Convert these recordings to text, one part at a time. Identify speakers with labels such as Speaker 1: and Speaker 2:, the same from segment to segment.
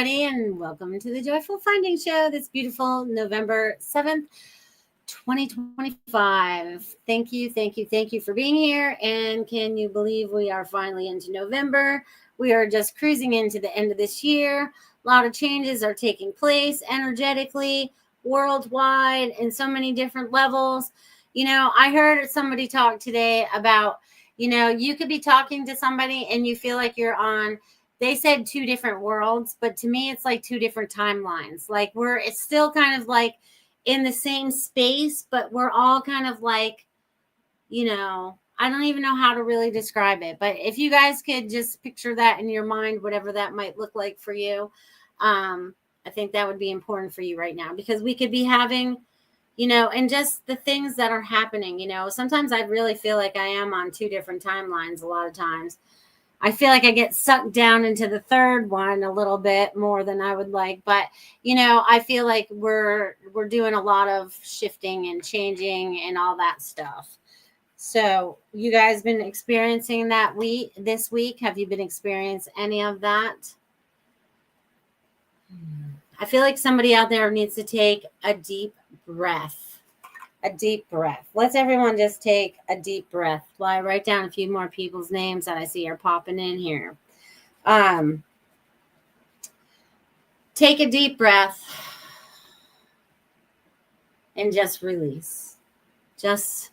Speaker 1: everybody, and welcome to the Joyful Finding Show this beautiful November 7th, 2025. Thank you for being here. And can you believe we are finally into November? We are just cruising into the end of this year. A lot of changes are taking place energetically, worldwide, in so many different levels. You know, I heard somebody talk today about, you could be talking to somebody and you feel like you're on, they said two different worlds, but to me, it's like two different timelines. Like it's still kind of like in the same space, but we're all kind of like, I don't even know how to really describe it. But if you guys could just picture that in your mind, whatever that might look like for you, I think that would be important for you right now, because we could be having, and just the things that are happening, sometimes I really feel like I am on two different timelines. A lot of times I feel like I get sucked down into the third one a little bit more than I would like. But, I feel like we're doing a lot of shifting and changing and all that stuff. So you guys been experiencing that this week? Have you been experiencing any of that? I feel like somebody out there needs to take a deep breath. A deep breath. Let's everyone just take a deep breath while I write down a few more people's names that I see are popping in here. Take a deep breath and just release. Just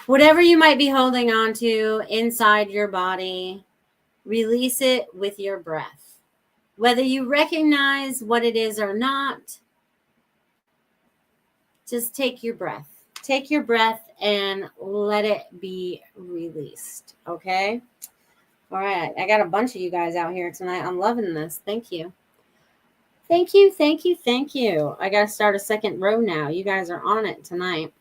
Speaker 1: whatever you might be holding on to inside your body, release it with your breath. Whether you recognize what it is or not, just take your breath. Take your breath and let it be released. Okay? All right. I got a bunch of you guys out here tonight. I'm loving this. Thank you. Thank you. I got to start a second row now. You guys are on it tonight.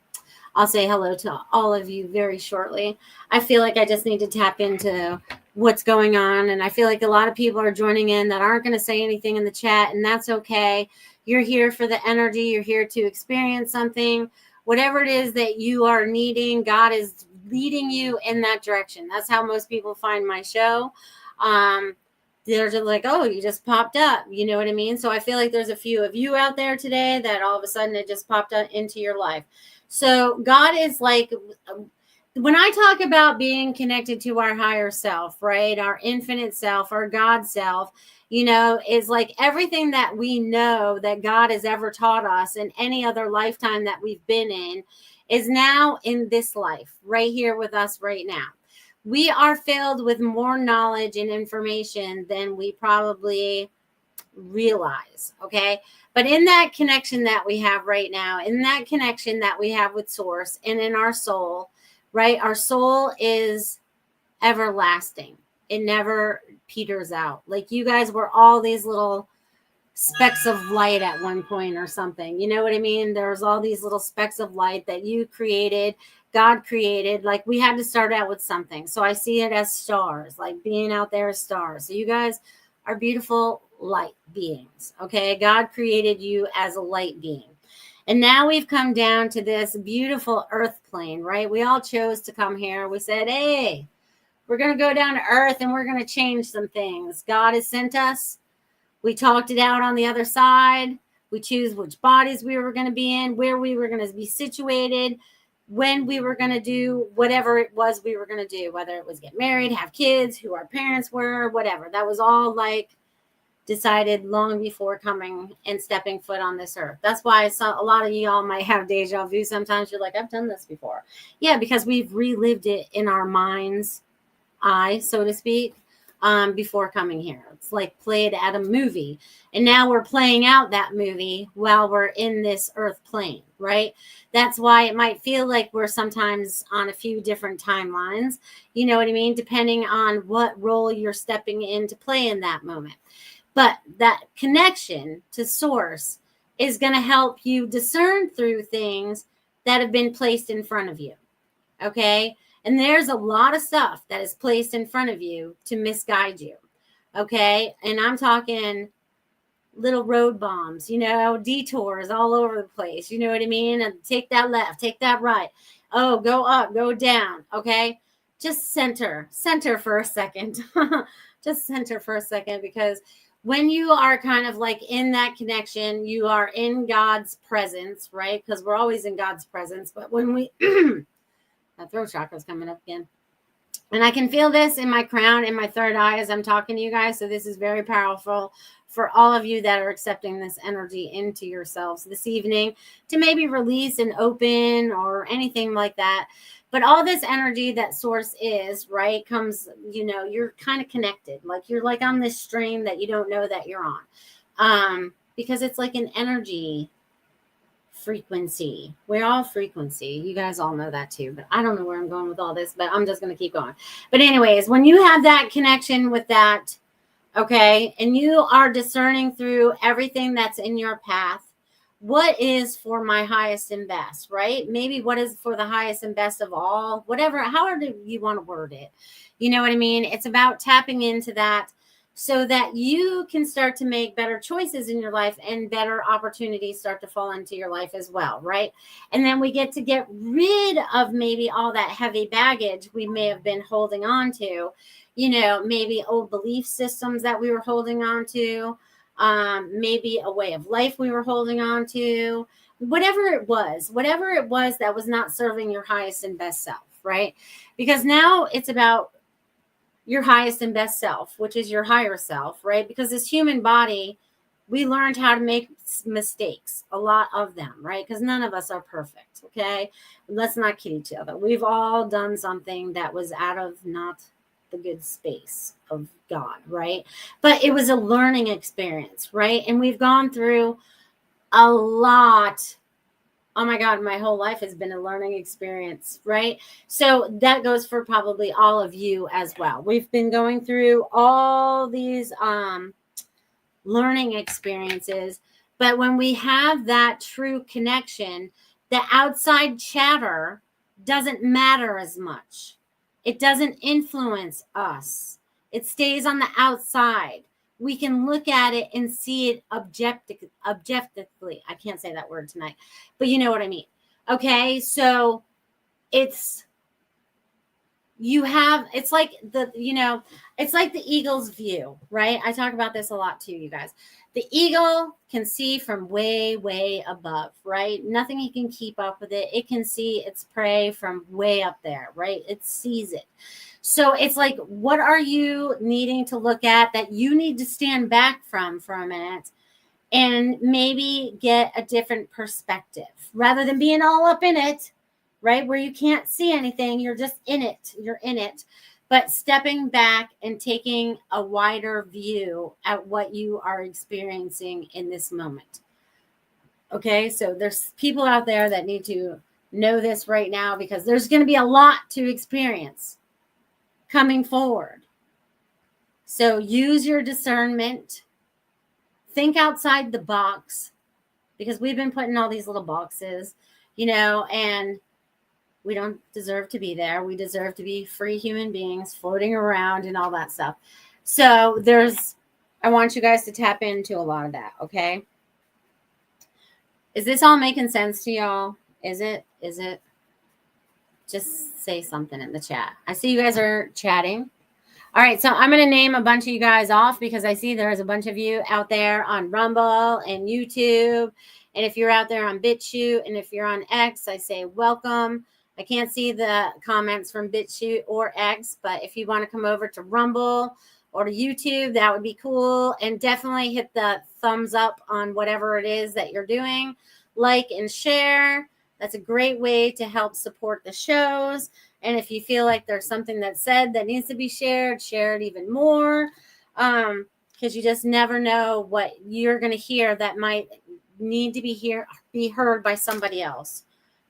Speaker 1: I'll say hello to all of you very shortly. I feel like I just need to tap into what's going on. And I feel like a lot of people are joining in that aren't going to say anything in the chat. And that's okay. You're here for the energy. You're here to experience something. Whatever it is that you are needing, God is leading you in that direction. That's how most people find my show. They're just like, oh, you just popped up. You know what I mean? So I feel like there's a few of you out there today that all of a sudden it just popped up into your life. So God is like, when I talk about being connected to our higher self, right? Our infinite self, our God self, is like everything that we know that God has ever taught us in any other lifetime that we've been in is now in this life, right here with us right now. We are filled with more knowledge and information than we probably realize, okay? But in that connection that we have right now, in that connection that we have with Source and in our soul, right? Our soul is everlasting. It never peters out. Like you guys were all these little specks of light at one point or something. You know what I mean? There's all these little specks of light that you created, God created. Like we had to start out with something. So I see it as stars, like being out there as stars. So you guys are beautiful light beings. Okay. God created you as a light being. And now we've come down to this beautiful earth plane, right? We all chose to come here. We said, hey, we're going to go down to earth and we're going to change some things. God has sent us. We talked it out on the other side. We choose which bodies we were going to be in, where we were going to be situated, when we were going to do whatever it was we were going to do, whether it was get married, have kids, who our parents were, whatever. That was all like decided long before coming and stepping foot on this earth. That's why a lot of y'all might have deja vu. Sometimes you're like, I've done this before. Yeah, because we've relived it in our mind's eye, so to speak, before coming here. It's like played at a movie. And now we're playing out that movie while we're in this earth plane, right? That's why it might feel like we're sometimes on a few different timelines. You know what I mean? Depending on what role you're stepping in to play in that moment. But that connection to Source is going to help you discern through things that have been placed in front of you. Okay? And there's a lot of stuff that is placed in front of you to misguide you. Okay? And I'm talking little road bombs, detours all over the place. You know what I mean? And take that left, take that right. Oh, go up, go down. Okay? Just center for a second. Just center for a second, because when you are kind of like in that connection, you are in God's presence, right? Because we're always in God's presence. But when we, that throat chakra's coming up again. And I can feel this in my crown and my third eye as I'm talking to you guys. So this is very powerful for all of you that are accepting this energy into yourselves this evening to maybe release and open or anything like that. But all this energy that source is, right, comes, you know, you're kind of connected. Like you're like on this stream that you don't know that you're on. Because it's like an energy frequency. We're all frequency. You guys all know that too, but I don't know where I'm going with all this, but I'm just going to keep going. But anyways, when you have that connection with that, okay, and you are discerning through everything that's in your path, what is for my highest and best, right? Maybe what is for the highest and best of all, whatever, however you want to word it. You know what I mean? It's about tapping into that so that you can start to make better choices in your life and better opportunities start to fall into your life as well, right? And then we get to get rid of maybe all that heavy baggage we may have been holding on to, you know, maybe old belief systems that we were holding on to, maybe a way of life we were holding on to, whatever it was that was not serving your highest and best self, right? Because now it's about your highest and best self, which is your higher self, right? Because this human body, we learned how to make mistakes, a lot of them, right? Because none of us are perfect, okay? Let's not kid each other. We've all done something that was out of not the good space of God, right? But it was a learning experience, right? And we've gone through a lot. Oh my God, my whole life has been a learning experience, right? So that goes for probably all of you as well. We've been going through all these learning experiences, but when we have that true connection, the outside chatter doesn't matter as much. It doesn't influence us. It stays on the outside. We can look at it and see it objectively. I can't say that word tonight, but you know what I mean. Okay, so it's like the eagle's view, right? I talk about this a lot too, you guys. The eagle can see from way, way above, right? Nothing he can keep up with it. It can see its prey from way up there, right? It sees it. So it's like, what are you needing to look at that you need to stand back from for a minute and maybe get a different perspective rather than being all up in it, right? Where you can't see anything. You're just in it. You're in it. But stepping back and taking a wider view at what you are experiencing in this moment. Okay, so there's people out there that need to know this right now because there's going to be a lot to experience coming forward. So use your discernment. Think outside the box because we've been put in all these little boxes, you know, and we don't deserve to be there. We deserve to be free human beings floating around and all that stuff. So I want you guys to tap into a lot of that, okay? Is this all making sense to y'all? Is it? Just say something in the chat. I see you guys are chatting. All right, so I'm going to name a bunch of you guys off because I see there's a bunch of you out there on Rumble and YouTube. And if you're out there on BitChute and if you're on X, I say welcome. I can't see the comments from BitChute or X, but if you want to come over to Rumble or to YouTube, that would be cool. And definitely hit the thumbs up on whatever it is that you're doing. Like and share. That's a great way to help support the shows. And if you feel like there's something that's said that needs to be shared, share it even more. Because you just never know what you're going to hear that might need to be heard by somebody else.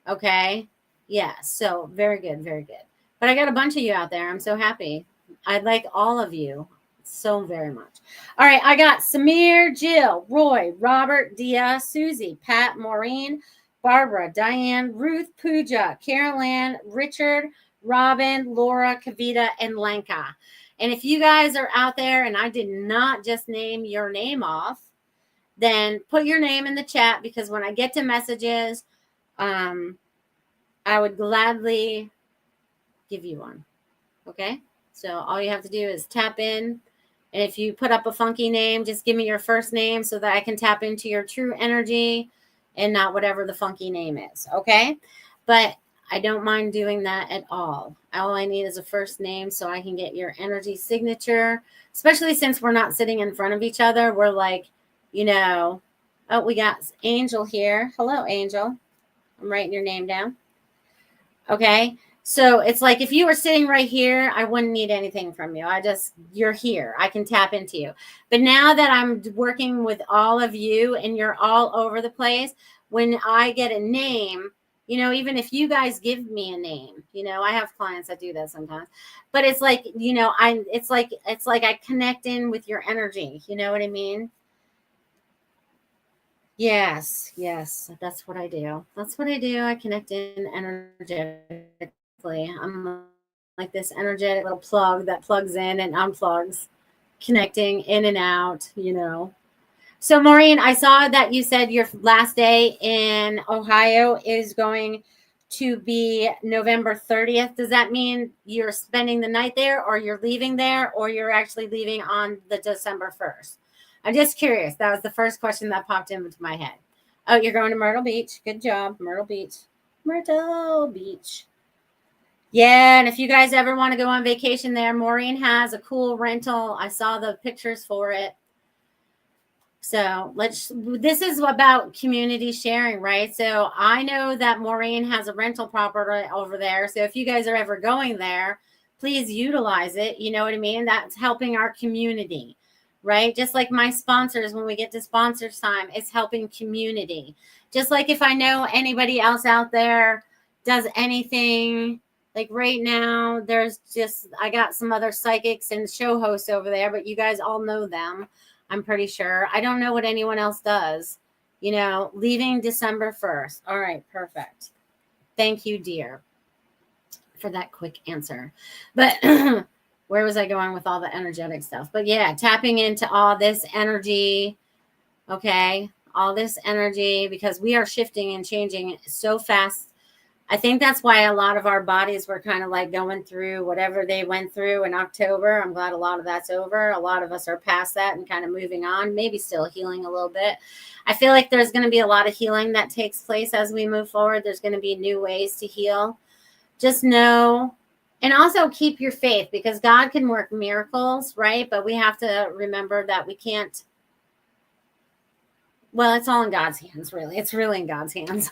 Speaker 1: Okay? Yeah, so very good, very good. But I got a bunch of you out there. I'm so happy. I like all of you so very much. All right, I got Samir, Jill, Roy, Robert, Dia, Susie, Pat, Maureen, Barbara, Diane, Ruth, Pooja, Carol Ann, Richard, Robin, Laura, Kavita, and Lenka. And if you guys are out there and I did not just name your name off, then put your name in the chat because when I get to messages, I would gladly give you one. Okay? So all you have to do is tap in And if you put up a funky name, just give me your first name so that I can tap into your true energy and not whatever the funky name is. Okay. But I don't mind doing that at all. All I need is a first name so I can get your energy signature, especially since we're not sitting in front of each other. We're like, you know, oh, we got Angel here. Hello, Angel. I'm writing your name down. Okay. So it's like if you were sitting right here, I wouldn't need anything from you. You're here. I can tap into you. But now that I'm working with all of you and you're all over the place, when I get a name, you know, even if you guys give me a name, you know, I have clients that do that sometimes, but it's like, you know, it's like I connect in with your energy. You know what I mean? Yes, that's what I do. That's what I do. I connect in energetically. I'm like this energetic little plug that plugs in and unplugs, connecting in and out, you know. So, Maureen, I saw that you said your last day in Ohio is going to be November 30th. Does that mean you're spending the night there, or you're leaving there, or you're actually leaving on the December 1st? I'm just curious. That was the first question that popped into my head. Oh, you're going to Myrtle Beach. Good job. Myrtle Beach. Myrtle Beach. Yeah, and if you guys ever want to go on vacation there, Maureen has a cool rental. I saw the pictures for it. So this is about community sharing, right? So I know that Maureen has a rental property over there. So if you guys are ever going there, please utilize it. You know what I mean? That's helping our community, right? Just like my sponsors, when we get to sponsors time, it's helping community. Just like if I know anybody else out there does anything, like right now, I got some other psychics and show hosts over there, but you guys all know them. I'm pretty sure. I don't know what anyone else does. You know, leaving December 1st. All right, perfect. Thank you, dear, for that quick answer. But where was I going with all the energetic stuff? But yeah, tapping into all this energy. Okay, all this energy, because we are shifting and changing so fast. I think that's why a lot of our bodies were kind of like going through whatever they went through in October. I'm glad a lot of that's over. A lot of us are past that and kind of moving on, maybe still healing a little bit. I feel like there's going to be a lot of healing that takes place as we move forward. There's going to be new ways to heal. Just know, and also keep your faith, because God can work miracles, right? But we have to remember that we can't. Well, it's all in God's hands, really. It's really in God's hands.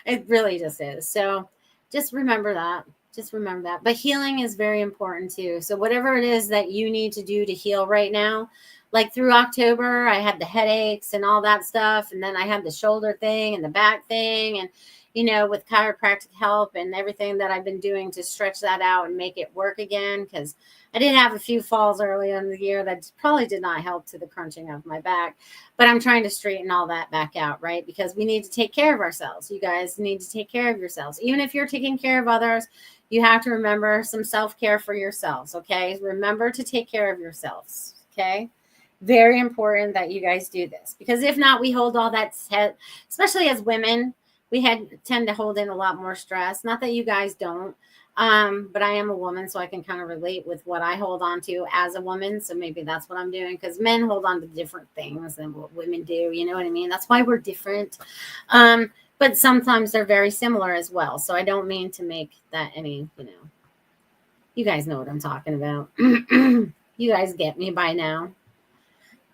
Speaker 1: It really just is. So just remember that. Just remember that. But healing is very important too. So whatever it is that you need to do to heal right now, like through October, I had the headaches and all that stuff. And then I had the shoulder thing and the back thing. And, you know, with chiropractic help and everything that I've been doing to stretch that out and make it work again, because I did have a few falls early in the year that probably did not help to the crunching of my back, but I'm trying to straighten all that back out, right? Because we need to take care of ourselves. You guys need to take care of yourselves. Even if you're taking care of others, you have to remember some self-care for yourselves, okay? Remember to take care of yourselves, okay? Very important that you guys do this, because if not, we hold all that, especially as women, we tend to hold in a lot more stress. Not that you guys don't. But I am a woman, so I can kind of relate with what I hold on to as a woman. So maybe that's what I'm doing, because men hold on to different things than what women do. You know what I mean? That's why we're different. But sometimes they're very similar as well. So I don't mean to make that any, you know, you guys know what I'm talking about. You guys get me by now.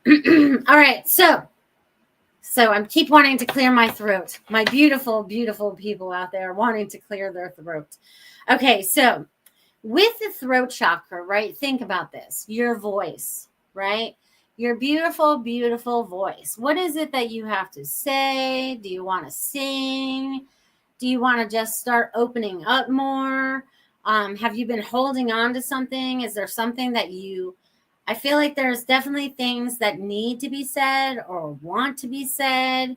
Speaker 1: All right. So I keep wanting to clear my throat. My beautiful, beautiful people out there wanting to clear their throat. Okay, so with the throat chakra, right? Think about this. Your voice, right? Your beautiful, beautiful voice. What is it that you have to say? Do you want to sing? Do you want to just start opening up more? Have you been holding on to something? Is there something that I feel like there's definitely things that need to be said or want to be said.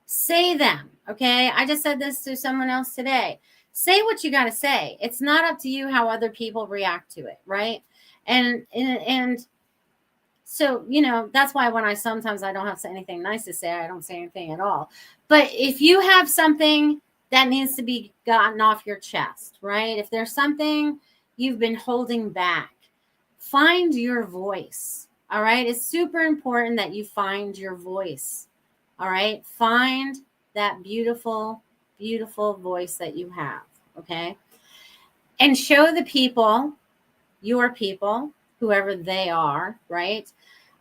Speaker 1: Say them, okay? I just said this to someone else today. Say what you got to say. It's not up to you how other people react to it, right? And so, you know, that's why when sometimes I don't have anything nice to say, I don't say anything at all. But if you have something that needs to be gotten off your chest, right? If there's something you've been holding back, find your voice. All right. It's super important that you find your voice. All right. Find that beautiful, beautiful voice that you have. Okay. And show the people, your people, whoever they are, right?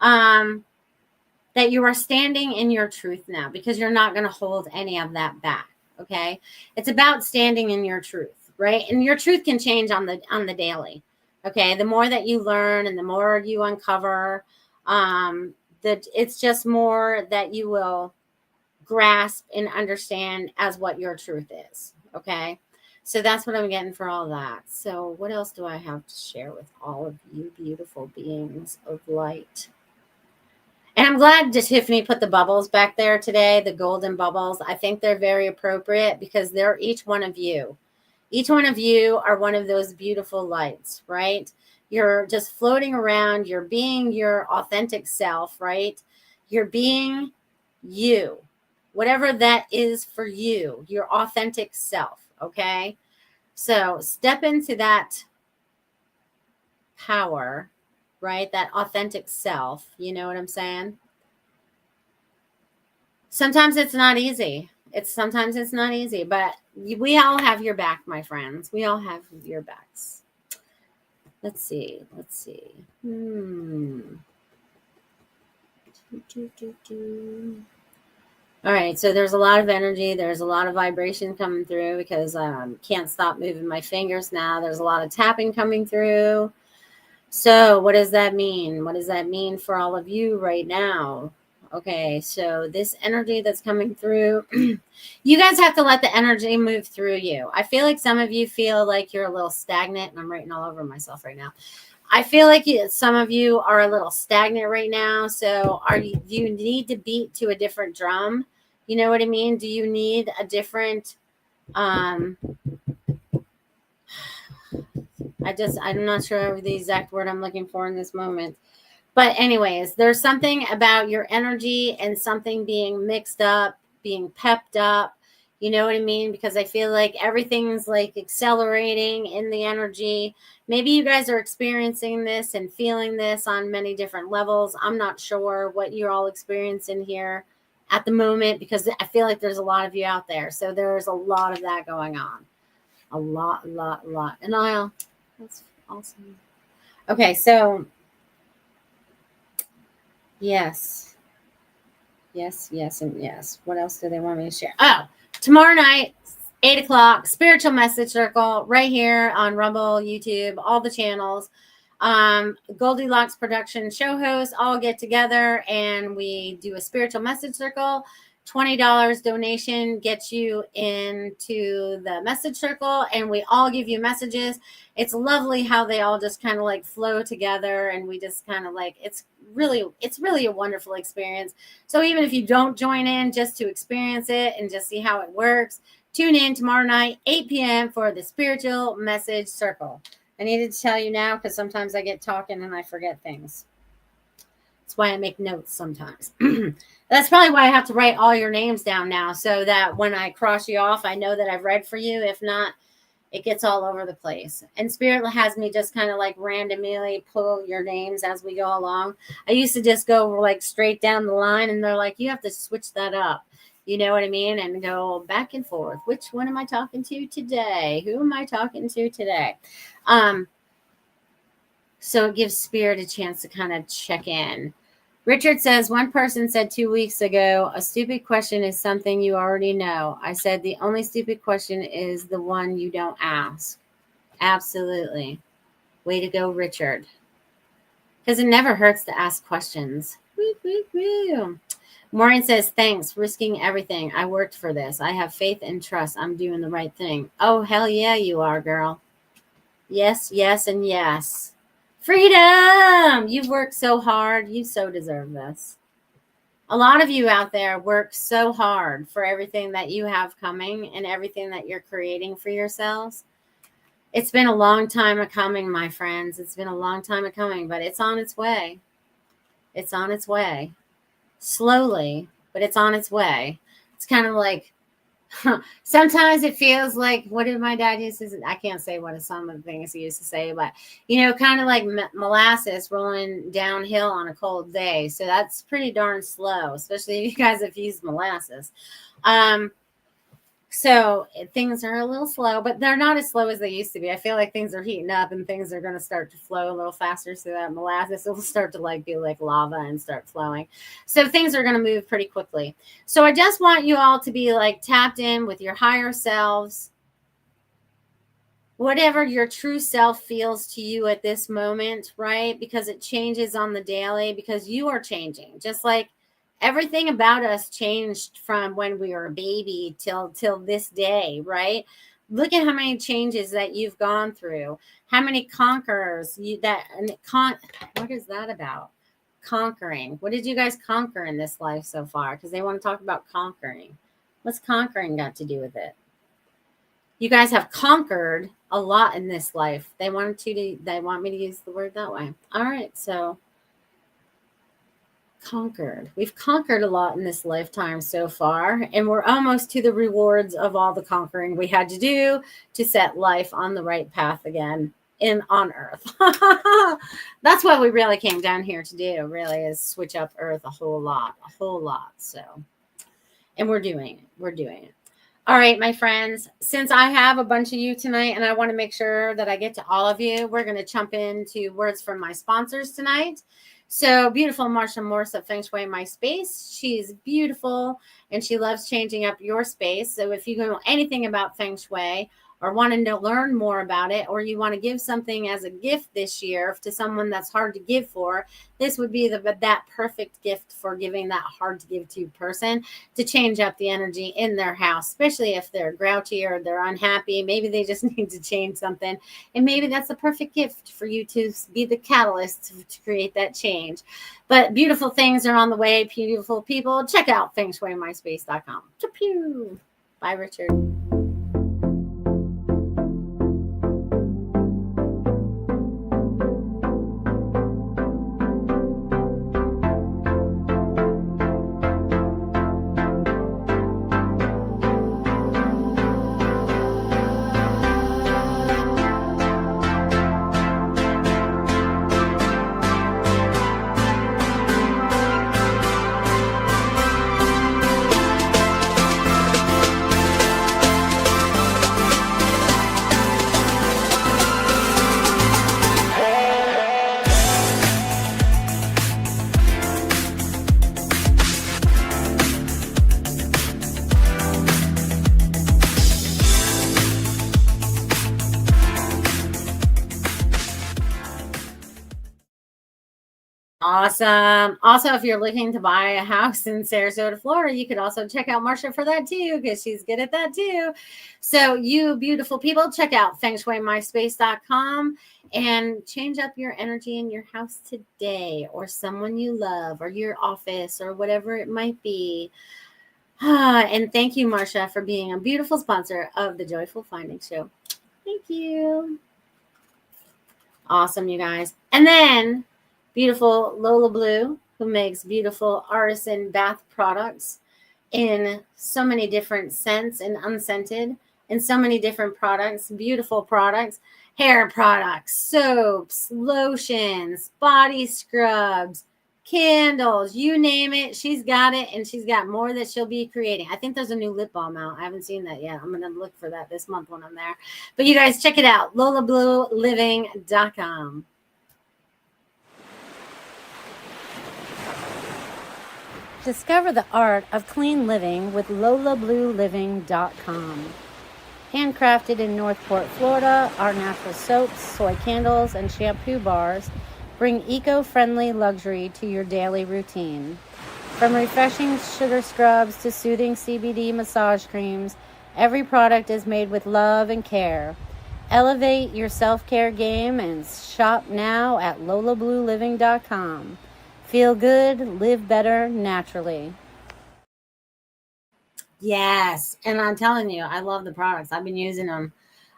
Speaker 1: That you are standing in your truth now, because you're not going to hold any of that back. Okay. It's about standing in your truth, right? And your truth can change on the daily. Okay. The more that you learn and the more you uncover, that it's just more that you will grasp and understand as what your truth is. Okay. So that's what I'm getting for all that. So what else do I have to share with all of you beautiful beings of light? And I'm glad Tiffany put the bubbles back there today, the golden bubbles. I think they're very appropriate because they're each one of you. Each one of you are one of those beautiful lights, right? You're just floating around. You're being your authentic self, right? You're being you, whatever that is for you, your authentic self, okay? So step into that power, right? That authentic self. You know what I'm saying? Sometimes it's not easy. Sometimes it's not easy, but we all have your back, my friends. We all have your backs. Let's see. All right, so there's a lot of energy. There's a lot of vibration coming through because can't stop moving my fingers now. There's a lot of tapping coming through. So what does that mean? What does that mean for all of you right now? Okay, so this energy that's coming through, you guys have to let the energy move through you. I feel like some of you feel like you're a little stagnant, and I'm writing all over myself right now. I feel like some of you are a little stagnant right now. So do you need to beat to a different drum? You know what I mean? Do you need a different, I'm not sure the exact word I'm looking for in this moment. But anyways, there's something about your energy and something being mixed up, being pepped up. You know what I mean? Because I feel like everything's like accelerating in the energy. Maybe you guys are experiencing this and feeling this on many different levels. I'm not sure what you're all experiencing here at the moment, because I feel like there's a lot of you out there. So there's a lot of that going on. A lot. And that's awesome. Okay, so yes, and yes. What else do they want me to share? Oh, tomorrow night, 8 o'clock, Spiritual Message Circle, right here on Rumble, YouTube, all the channels. Goldylocks Productions show hosts all get together and we do a Spiritual Message Circle. $20 donation gets you into the message circle, and we all give you messages. It's lovely how they all just kind of like flow together, and we just kind of like, it's really a wonderful experience. So even if you don't join in, just to experience it and just see how it works, tune in tomorrow night, 8 p.m. for the Spiritual Message Circle. I needed to tell you now because sometimes I get talking and I forget things. That's why I make notes sometimes. That's probably why I have to write all your names down now, so that when I cross you off, I know that I've read for you. If not, it gets all over the place. And Spirit has me just kind of like randomly pull your names as we go along. I used to just go like straight down the line, and they're like, you have to switch that up. You know what I mean? And go back and forth. Which one am I talking to today? Who am I talking to today? So it gives Spirit a chance to kind of check in. Richard says, one person said 2 weeks ago, a stupid question is something you already know. I said, the only stupid question is the one you don't ask. Absolutely. Way to go, Richard. Because it never hurts to ask questions. Woo, woo, woo. Maureen says, thanks, risking everything. I worked for this. I have faith and trust. I'm doing the right thing. Oh, hell yeah, you are, girl. Yes, and yes. Freedom! You've worked so hard. You so deserve this. A lot of you out there work so hard for everything that you have coming and everything that you're creating for yourselves. It's been a long time coming, my friends. It's been a long time coming, but it's on its way. It's on its way. Slowly, but it's on its way. It's kind of like Sometimes it feels like, what did my dad used to say? I can't say what some of the things he used to say, but, kind of like molasses rolling downhill on a cold day. So that's pretty darn slow, especially if you guys have used molasses. So things are a little slow, but they're not as slow as they used to be. I feel like things are heating up and things are going to start to flow a little faster. So that molasses will start to be like lava and start flowing. So things are going to move pretty quickly. So I just want you all to be tapped in with your higher selves. Whatever your true self feels to you at this moment, right? Because it changes on the daily, because you are changing. Just like everything about us changed from when we were a baby till this day, right? Look at how many changes that you've gone through. How many conquerors what is that about? Conquering. What did you guys conquer in this life so far? Because they want to talk about conquering. What's conquering got to do with it? You guys have conquered a lot in this life. They want me to use the word that way. All right, so conquered. We've conquered a lot in this lifetime so far, and we're almost to the rewards of all the conquering we had to do to set life on the right path again on Earth. That's what we really came down here to do, really, is switch up Earth a whole lot. So, and we're doing it. All right, my friends, since I have a bunch of you tonight and I want to make sure that I get to all of you, we're going to jump into words from my sponsors tonight. So beautiful Marsha Morse of Feng Shui My Space. She's beautiful and she loves changing up your space. So if you know anything about Feng Shui or wanting to learn more about it, or you want to give something as a gift this year to someone that's hard to give for, this would be that perfect gift for giving that hard to give to person to change up the energy in their house, especially if they're grouchy or they're unhappy. Maybe they just need to change something. And maybe that's the perfect gift for you to be the catalyst to create that change. But beautiful things are on the way, beautiful people. Check out fengshuimyspace.com. Bye, Richard. Awesome. Also, if you're looking to buy a house in Sarasota, Florida, you could also check out Marsha for that too, because she's good at that too. So you beautiful people, check out fengshuimyspace.com and change up your energy in your house today, or someone you love, or your office, or whatever it might be. And thank you, Marsha, for being a beautiful sponsor of the Joyful Finding Show. Thank you. Awesome, you guys. And then beautiful Lola Blue, who makes beautiful artisan bath products in so many different scents and unscented, and so many different products, beautiful products, hair products, soaps, lotions, body scrubs, candles, you name it. She's got it, and she's got more that she'll be creating. I think there's a new lip balm out. I haven't seen that yet. I'm going to look for that this month when I'm there. But you guys check it out, lolablueliving.com. Discover the art of clean living with lolablueliving.com. Handcrafted in Northport, Florida, our natural soaps, soy candles, and shampoo bars bring eco-friendly luxury to your daily routine. From refreshing sugar scrubs to soothing CBD massage creams, every product is made with love and care. Elevate your self-care game and shop now at lolablueliving.com. Feel good, live better naturally. Yes, and I'm telling you, I love the products. I've been using them.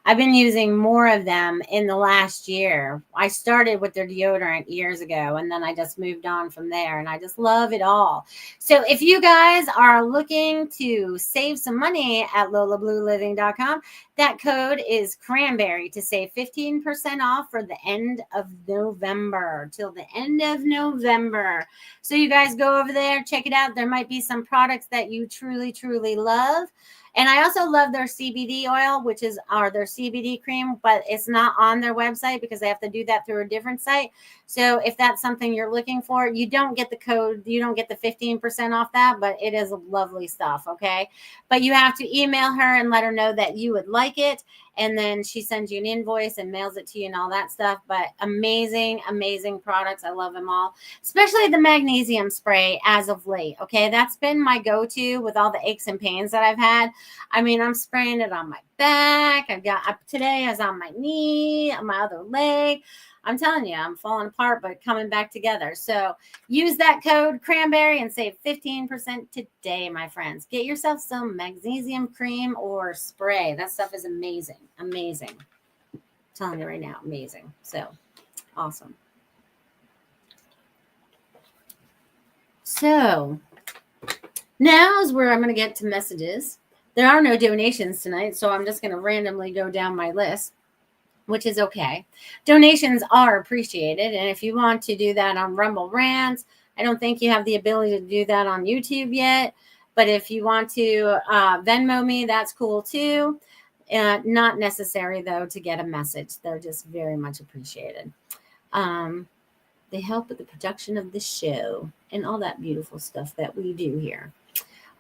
Speaker 1: I've been using more of them in the last year. I started with their deodorant years ago, and then I just moved on from there, and I just love it all. So if you guys are looking to save some money at lolablueliving.com, that code is cranberry to save 15% off for the end of November, till the end of November. So you guys go over there, check it out. There might be some products that you truly, truly love. And I also love their CBD oil, which is their CBD cream, but it's not on their website because they have to do that through a different site. So if that's something you're looking for, you don't get the code, you don't get the 15% off that, but it is lovely stuff, okay? But you have to email her and let her know that you would like it, and then she sends you an invoice and mails it to you and all that stuff. But amazing, amazing products. I love them all, especially the magnesium spray as of late, okay? That's been my go-to with all the aches and pains that I've had. I mean, I'm spraying it on my back. Today I was on my knee, on my other leg. I'm telling you, I'm falling apart, but coming back together. So use that code cranberry and save 15% today, my friends. Get yourself some magnesium cream or spray. That stuff is amazing. Amazing. I'm telling you right now, amazing. So awesome. So now is where I'm going to get to messages. There are no donations tonight, so I'm just going to randomly go down my list, which is okay. Donations are appreciated, and if you want to do that on Rumble Rants, I don't think you have the ability to do that on YouTube yet, but if you want to Venmo me, that's cool too. Not necessary, though, to get a message. They're just very much appreciated. They help with the production of the show and all that beautiful stuff that we do here.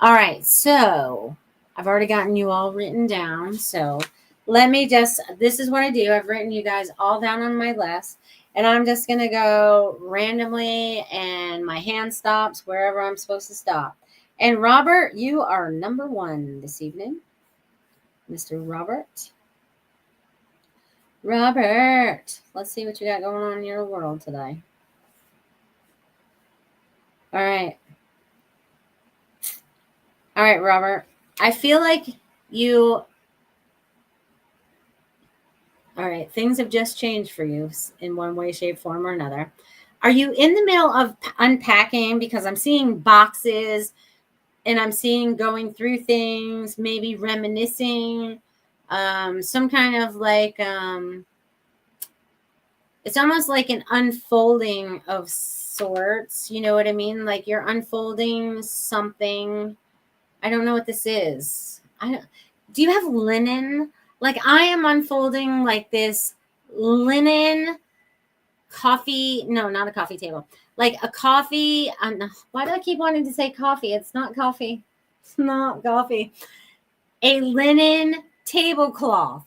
Speaker 1: All right, so I've already gotten you all written down, so this is what I do. I've written you guys all down on my list, and I'm just going to go randomly, and my hand stops wherever I'm supposed to stop. And Robert, you are number 1 this evening. Mr. Robert. Robert, let's see what you got going on in your world today. All right. All right, Robert. I feel like you... All right, things have just changed for you in one way, shape, form, or another. Are you in the middle of unpacking? Because I'm seeing boxes, and I'm seeing going through things, maybe reminiscing, some kind of like, it's almost like an unfolding of sorts. You know what I mean? Like you're unfolding something. I don't know what this is. Do you have linen? Like I am unfolding like this linen coffee. No, not a coffee table. Like a coffee. Why do I keep wanting to say coffee? It's not coffee. It's not coffee. A linen tablecloth.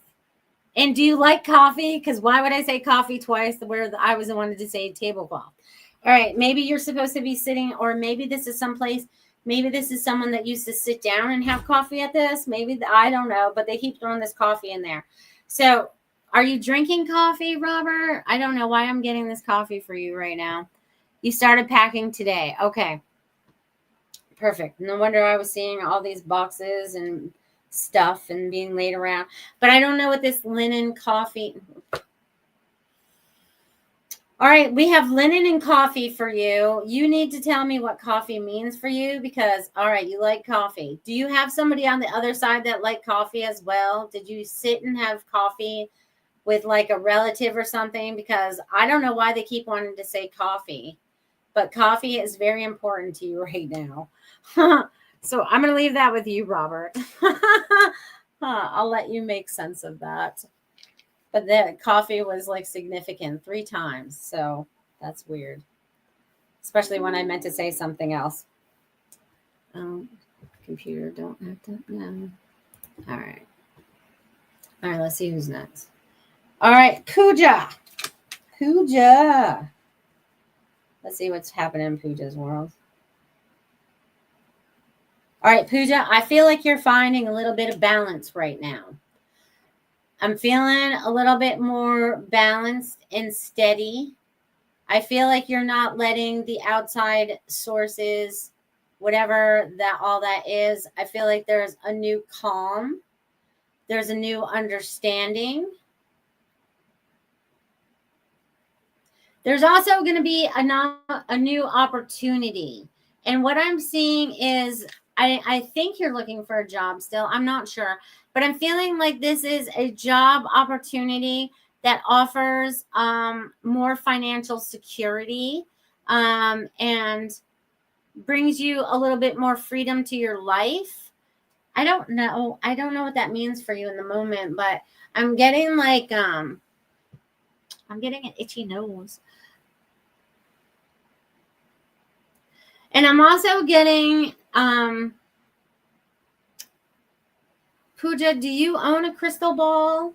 Speaker 1: And do you like coffee? Because why would I say coffee twice where I was the one to say tablecloth? All right. Maybe you're supposed to be sitting, or maybe this is someplace. Maybe this is someone that used to sit down and have coffee at this. Maybe, I don't know, but they keep throwing this coffee in there. So are you drinking coffee, Robert? I don't know why I'm getting this coffee for you right now. You started packing today. Okay. Perfect. No wonder I was seeing all these boxes and stuff and being laid around. But I don't know what this linen coffee... All right, we have linen and coffee for you. You need to tell me what coffee means for you because, all right, you like coffee. Do you have somebody on the other side that like coffee as well? Did you sit and have coffee with like a relative or something? Because I don't know why they keep wanting to say coffee, but coffee is very important to you right now. So I'm going to leave that with you, Robert. I'll let you make sense of that. But the coffee was like significant 3 times. So that's weird. Especially when I meant to say something else. Computer, don't have to. No. All right. All right, let's see who's next. All right, Pooja. Pooja. Let's see what's happening in Pooja's world. All right, Pooja, I feel like you're finding a little bit of balance right now. I'm feeling a little bit more balanced and steady. I feel like you're not letting the outside sources, whatever that all that is, I feel like there's a new calm. There's a new understanding. There's also going to be a new opportunity. And what I'm seeing is, I think you're looking for a job still. I'm not sure. But I'm feeling like this is a job opportunity that offers more financial security and brings you a little bit more freedom to your life. I don't know what that means for you in the moment, but I'm getting like I'm getting an itchy nose. And I'm also getting Pooja, do you own a crystal ball?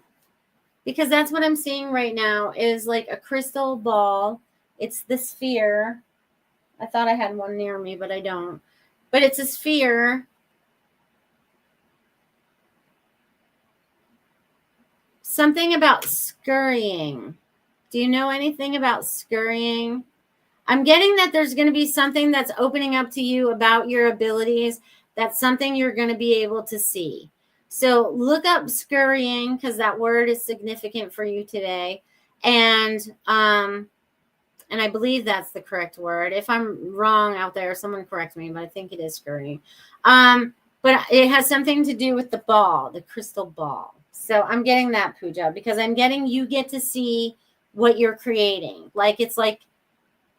Speaker 1: Because that's what I'm seeing right now is like a crystal ball. It's the sphere. I thought I had one near me, but I don't. But it's a sphere. Something about scurrying. Do you know anything about scurrying? I'm getting that there's going to be something that's opening up to you about your abilities. That's something you're going to be able to see. So look up scurrying because that word is significant for you today. And I believe that's the correct word. If I'm wrong out there, someone correct me, but I think it is scurrying. But it has something to do with the ball, the crystal ball. So I'm getting that, Pooja, because I'm getting you get to see what you're creating. Like it's like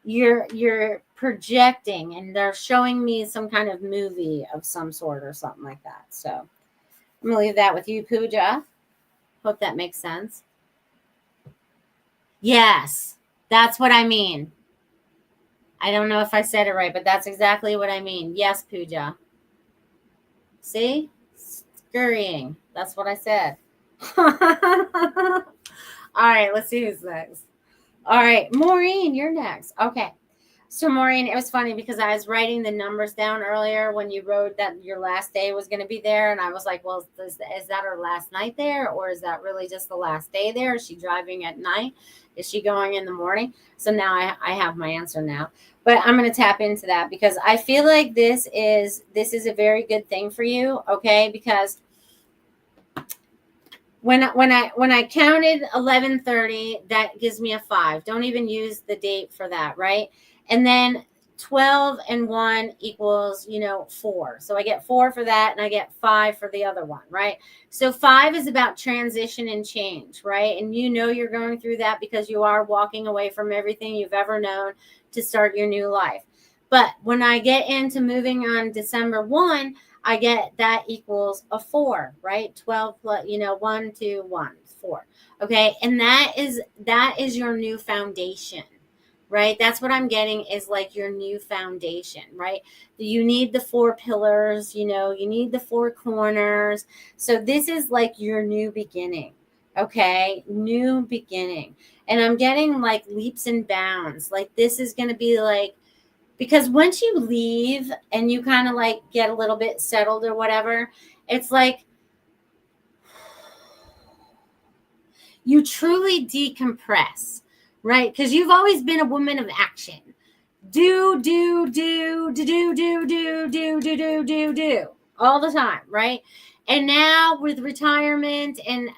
Speaker 1: you're projecting and they're showing me some kind of movie of some sort or something like that. So I'm gonna leave that with you, Pooja. Hope that makes sense. Yes, that's what I mean. I don't know if I said it right, but that's exactly what I mean. Yes, Pooja. See? Scurrying. That's what I said. All right, let's see who's next. All right, Maureen, you're next. Okay. So, Maureen, it was funny because I was writing the numbers down earlier when you wrote that your last day was going to be there. And I was like, well, is that her last night there? Or is that really just the last day there? Is she driving at night? Is she going in the morning? So now I have my answer now. But I'm going to tap into that because I feel like this is a very good thing for you, okay? Because when I counted 11:30, that gives me a 5. Don't even use the date for that, right? And then 12 and 1 equals, 4. So I get 4 for that and I get 5 for the other one, right? So 5 is about transition and change, right? And you're going through that because you are walking away from everything you've ever known to start your new life. But when I get into moving on December 1, I get that equals a 4, right? 12 plus, 1, 2, 1, 4. Okay. And that is your new foundation, right? That's what I'm getting is like your new foundation, right? You need the 4 pillars, you need the 4 corners. So this is like your new beginning. Okay. New beginning. And I'm getting like leaps and bounds. Like this is going to be like, because once you leave and you kind of like get a little bit settled or whatever, it's like you truly decompress, right? Because you've always been a woman of action. Do all the time, right? And now with retirement and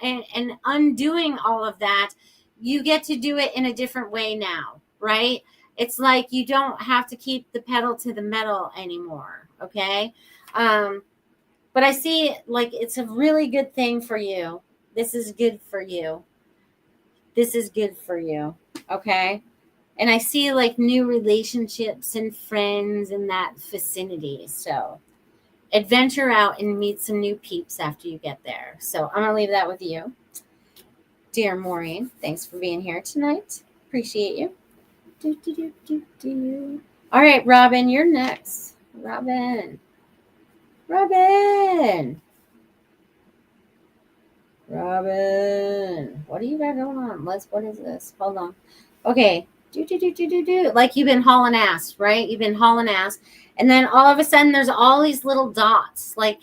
Speaker 1: undoing all of that, you get to do it in a different way now, right? It's like you don't have to keep the pedal to the metal anymore, okay? But I see like it's a really good thing for you. This is good for you. This is good for you, okay? And I see like new relationships and friends in that vicinity. So adventure out and meet some new peeps after you get there. So I'm going to leave that with you. Dear Maureen, thanks for being here tonight. Appreciate you. All right, Robin, you're next. Robin. What do you got going on? What is this? Hold on. Okay. Like you've been hauling ass, right? You've been hauling ass. And then all of a sudden there's all these little dots. Like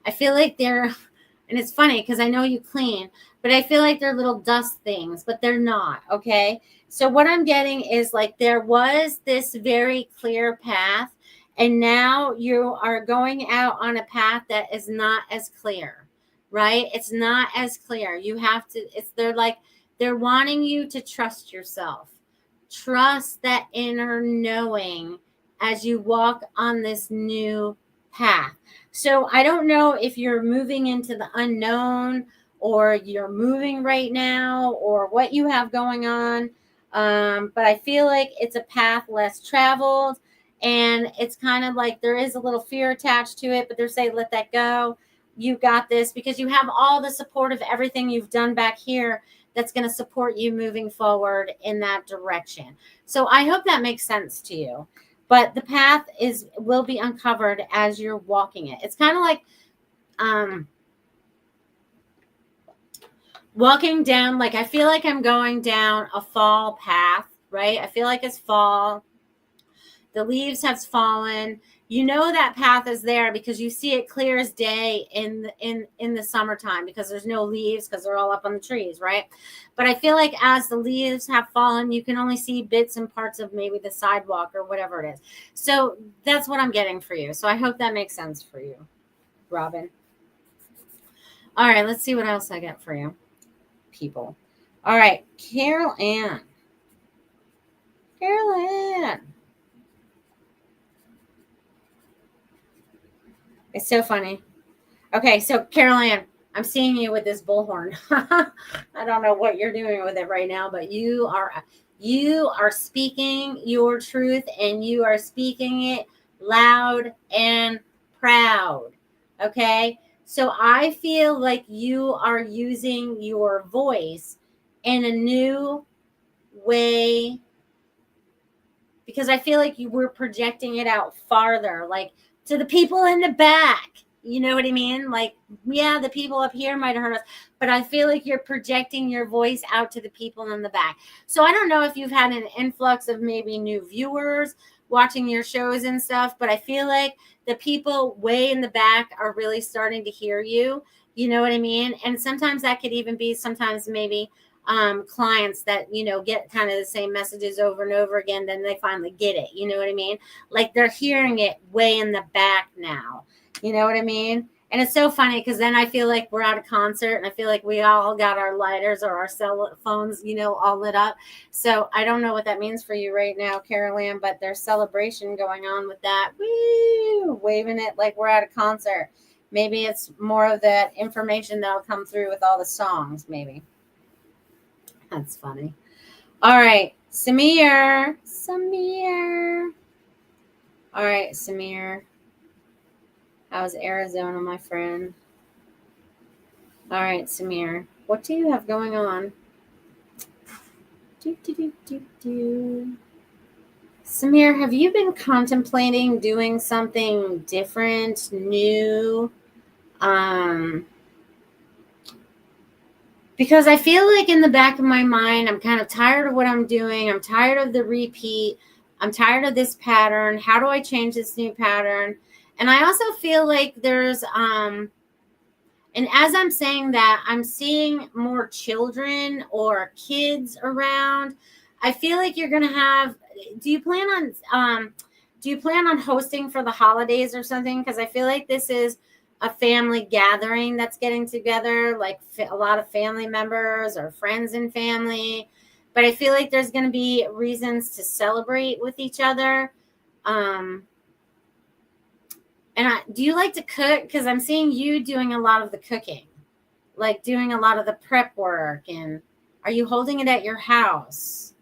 Speaker 1: I feel like they're, and it's funny because I know you clean, but I feel like they're little dust things, but they're not. Okay. So what I'm getting is like there was this very clear path, and now you are going out on a path that is not as clear. right? It's not as clear. You have to, they're wanting you to trust yourself. Trust that inner knowing as you walk on this new path. So I don't know if you're moving into the unknown or you're moving right now or what you have going on. But I feel like it's a path less traveled, and it's kind of like there is a little fear attached to it, but they're saying, let that go. You got this, because you have all the support of everything you've done back here that's going to support you moving forward in that direction. So I hope that makes sense to you. But the path will be uncovered as you're walking it. It's kind of like walking down, like I feel like I'm going down a fall path, right? I feel like it's fall. The leaves have fallen. You know that path is there because you see it clear as day in the summertime, because there's no leaves because they're all up on the trees, right? But I feel like as the leaves have fallen, you can only see bits and parts of maybe the sidewalk or whatever it is. So that's what I'm getting for you. So I hope that makes sense for you, Robin. All right, let's see what else I get for you, people. All right, Carol Ann. Carol Ann. It's so funny. Okay, so Carol Ann, I'm seeing you with this bullhorn. I don't know what you're doing with it right now, but you are speaking your truth, and you are speaking it loud and proud. Okay? So I feel like you are using your voice in a new way, because I feel like you were projecting it out farther, like to the people in the back. You know what I mean? Like, yeah, the people up here might have heard us, but I feel like you're projecting your voice out to the people in the back. So I don't know if you've had an influx of maybe new viewers watching your shows and stuff, but I feel like the people way in the back are really starting to hear you. You know what I mean? And sometimes that could even be sometimes maybe clients that, get kind of the same messages over and over again, then they finally get it. You know what I mean? Like they're hearing it way in the back now. You know what I mean? And it's so funny because then I feel like we're at a concert and I feel like we all got our lighters or our cell phones, all lit up. So I don't know what that means for you right now, Carol Ann, but there's celebration going on with that. Woo! Waving it like we're at a concert. Maybe it's more of that information that'll come through with all the songs, maybe. That's funny. All right, Samir. All right, Samir. How's Arizona, my friend? All right, Samir. What do you have going on? Samir, have you been contemplating doing something different, new? Because I feel like in the back of my mind, I'm kind of tired of what I'm doing. I'm tired of the repeat. I'm tired of this pattern. How do I change this new pattern? And I also feel like there's, and as I'm saying that, I'm seeing more children or kids around. I feel like you're going to have, do you plan on hosting for the holidays or something? Because I feel like this is a family gathering that's getting together, like a lot of family members or friends and family. But I feel like there's going to be reasons to celebrate with each other. Do you like to cook? Because I'm seeing you doing a lot of the cooking, like doing a lot of the prep work. And are you holding it at your house?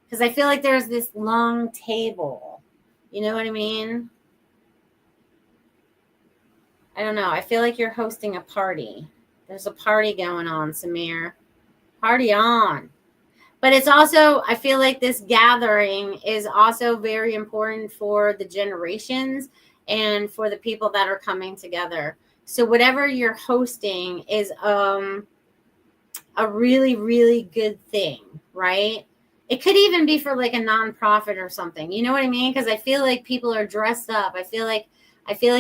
Speaker 1: Because I feel like there's this long table. You know what I mean? I don't know. I feel like you're hosting a party. There's a party going on, Samir. Party on. But it's also, I feel like this gathering is also very important for the generations and for the people that are coming together. So whatever you're hosting is a really, really good thing, right? It could even be for like a nonprofit or something. You know what I mean? Because I feel like people are dressed up. I feel like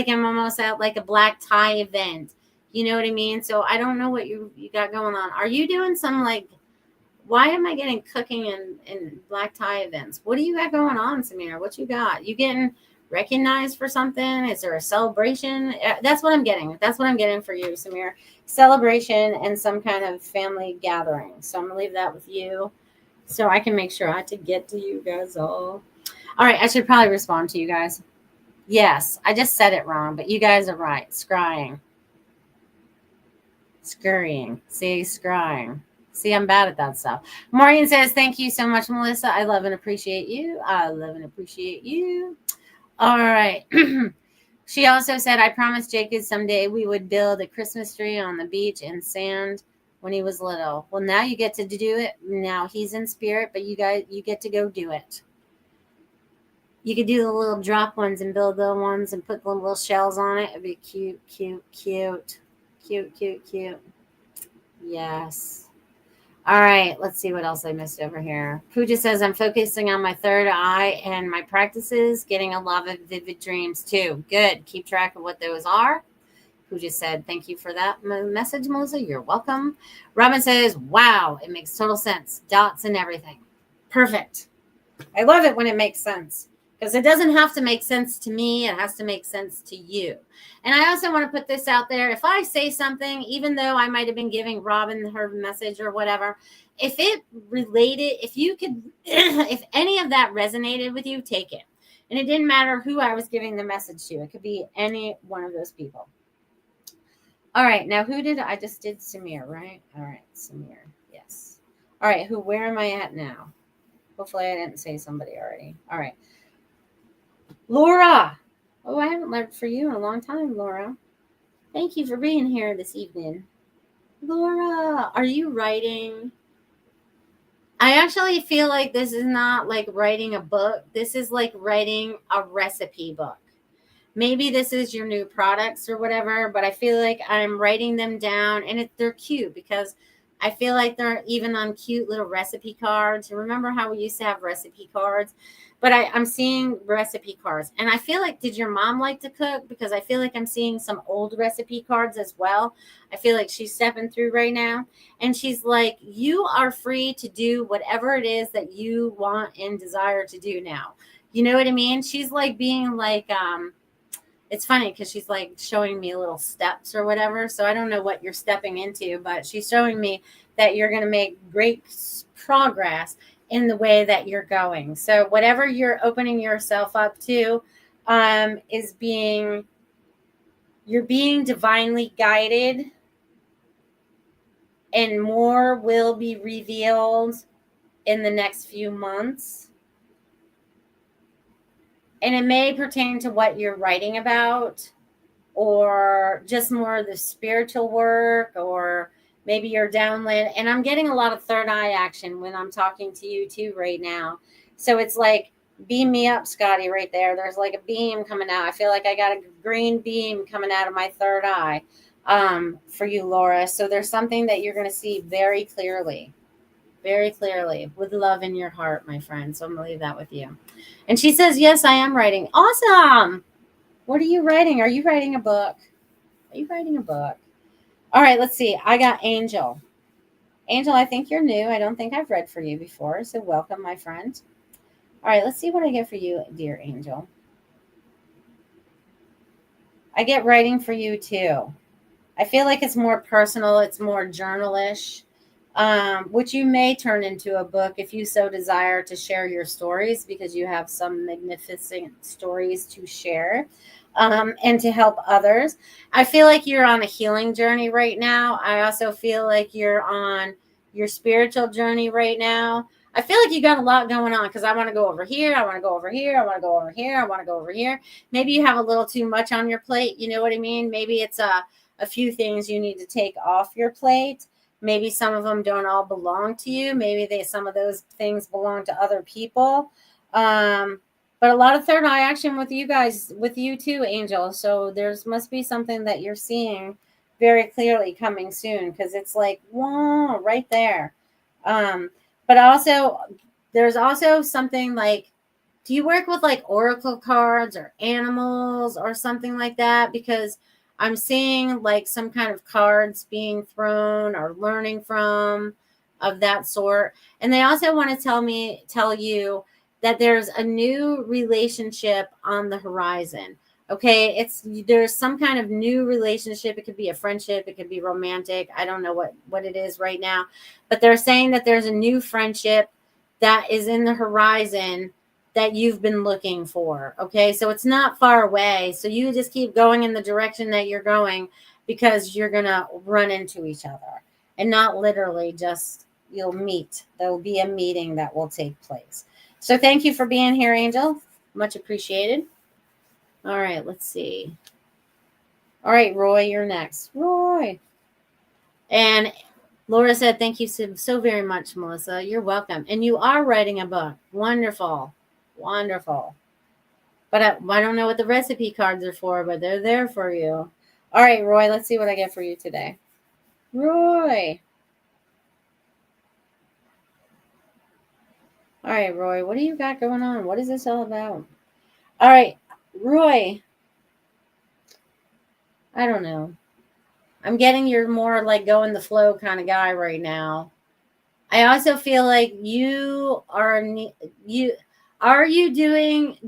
Speaker 1: I'm almost at like a black tie event. You know what I mean? So I don't know what you got going on. Are you doing some like, why am I getting cooking and black tie events? What do you got going on, Samir? What you got? You getting recognized for something? Is there a celebration? That's what I'm getting. That's what I'm getting for you, Samir. Celebration and some kind of family gathering. So I'm going to leave that with you so I can make sure I to get to you guys all. All right, I should probably respond to you guys. Yes, I just said it wrong, but you guys are right. Scrying. Scurrying. See, scrying. See, I'm bad at that stuff. Maureen says, thank you so much, Melissa. I love and appreciate you. I love and appreciate you. All right. She also said, I promised Jacob someday we would build a Christmas tree on the beach in sand when he was little. Well, now you get to do it. Now he's in spirit, but you get to go do it. You could do the little drop ones and build the ones and put the little shells on it. It'd be cute, cute, cute. Cute, cute, cute. Yes. All right. Let's see what else I missed over here. Pooja says, I'm focusing on my third eye and my practices, getting a lot of vivid dreams too. Good. Keep track of what those are. Pooja said, thank you for that message, Melissa. You're welcome. Robin says, wow, it makes total sense. Dots and everything. Perfect. I love it when it makes sense. Because it doesn't have to make sense to me. It has to make sense to you. And I also want to put this out there. If I say something, even though I might have been giving Robin her message or whatever, if it related, if you could, if any of that resonated with you, take it. And it didn't matter who I was giving the message to. It could be any one of those people. All right. Now, I just did Samir, right? All right. Samir. Yes. All right. Where am I at now? Hopefully I didn't say somebody already. All right. Laura. Oh, I haven't learned for you in a long time, Laura. Thank you for being here this evening. Laura, are you writing? I actually feel like this is not like writing a book. This is like writing a recipe book. Maybe this is your new products or whatever, but I feel like I'm writing them down and they're cute because I feel like they're even on cute little recipe cards. Remember how we used to have recipe cards? But I'm seeing recipe cards. And I feel like, did your mom like to cook? Because I feel like I'm seeing some old recipe cards as well. I feel like she's stepping through right now. And she's like, you are free to do whatever it is that you want and desire to do now. You know what I mean? She's like being like, it's funny because she's like showing me little steps or whatever. So I don't know what you're stepping into, but she's showing me that you're going to make great progress in the way that you're going. So whatever you're opening yourself up to you're being divinely guided, and more will be revealed in the next few months. And it may pertain to what you're writing about, or just more of the spiritual work, or maybe you're download. And I'm getting a lot of third eye action when I'm talking to you too right now. So it's like, beam me up, Scotty, right there. There's like a beam coming out. I feel like I got a green beam coming out of my third eye for you, Laura. So there's something that you're going to see very clearly with love in your heart, my friend. So I'm going to leave that with you. And she says, yes, I am writing. Awesome. What are you writing? Are you writing a book? All right, let's see. I got Angel. Angel, I think you're new. I don't think I've read for you before. So welcome, my friend. All right, let's see what I get for you, dear Angel. I get writing for you too. I feel like it's more personal. It's more journalish, which you may turn into a book if you so desire to share your stories, because you have some magnificent stories to share. And to help others. I feel like you're on a healing journey right now. I also feel like you're on your spiritual journey right now. I feel like you got a lot going on, because I want to go over here. I want to go over here. I want to go over here. I want to go over here. Maybe you have a little too much on your plate. You know what I mean? Maybe it's a few things you need to take off your plate. Maybe some of them don't all belong to you. Maybe some of those things belong to other people. But a lot of third eye action with you guys, with you too, Angel. So must be something that you're seeing very clearly coming soon, because it's like, whoa, right there. But also, there's also something like, do you work with like oracle cards or animals or something like that? Because I'm seeing like some kind of cards being thrown or learning from of that sort. And they also want to tell you that there's a new relationship on the horizon. Okay, there's some kind of new relationship. It could be a friendship, it could be romantic. I don't know what it is right now, but they're saying that there's a new friendship that is in the horizon that you've been looking for. Okay, so it's not far away. So you just keep going in the direction that you're going, because you're gonna run into each other, and not literally just you'll meet. There'll be a meeting that will take place. So thank you for being here, Angel. Much appreciated. All right, let's see. All right, Roy, you're next. Roy. And Laura said, thank you so very much, Melissa. You're welcome. And you are writing a book. Wonderful. Wonderful. But I don't know what the recipe cards are for, but they're there for you. All right, Roy, let's see what I get for you today. Roy. All right, Roy, what do you got going on? What is this all about? All right, Roy. I don't know. I'm getting you're more like go in the flow kind of guy right now. I also feel like you are doing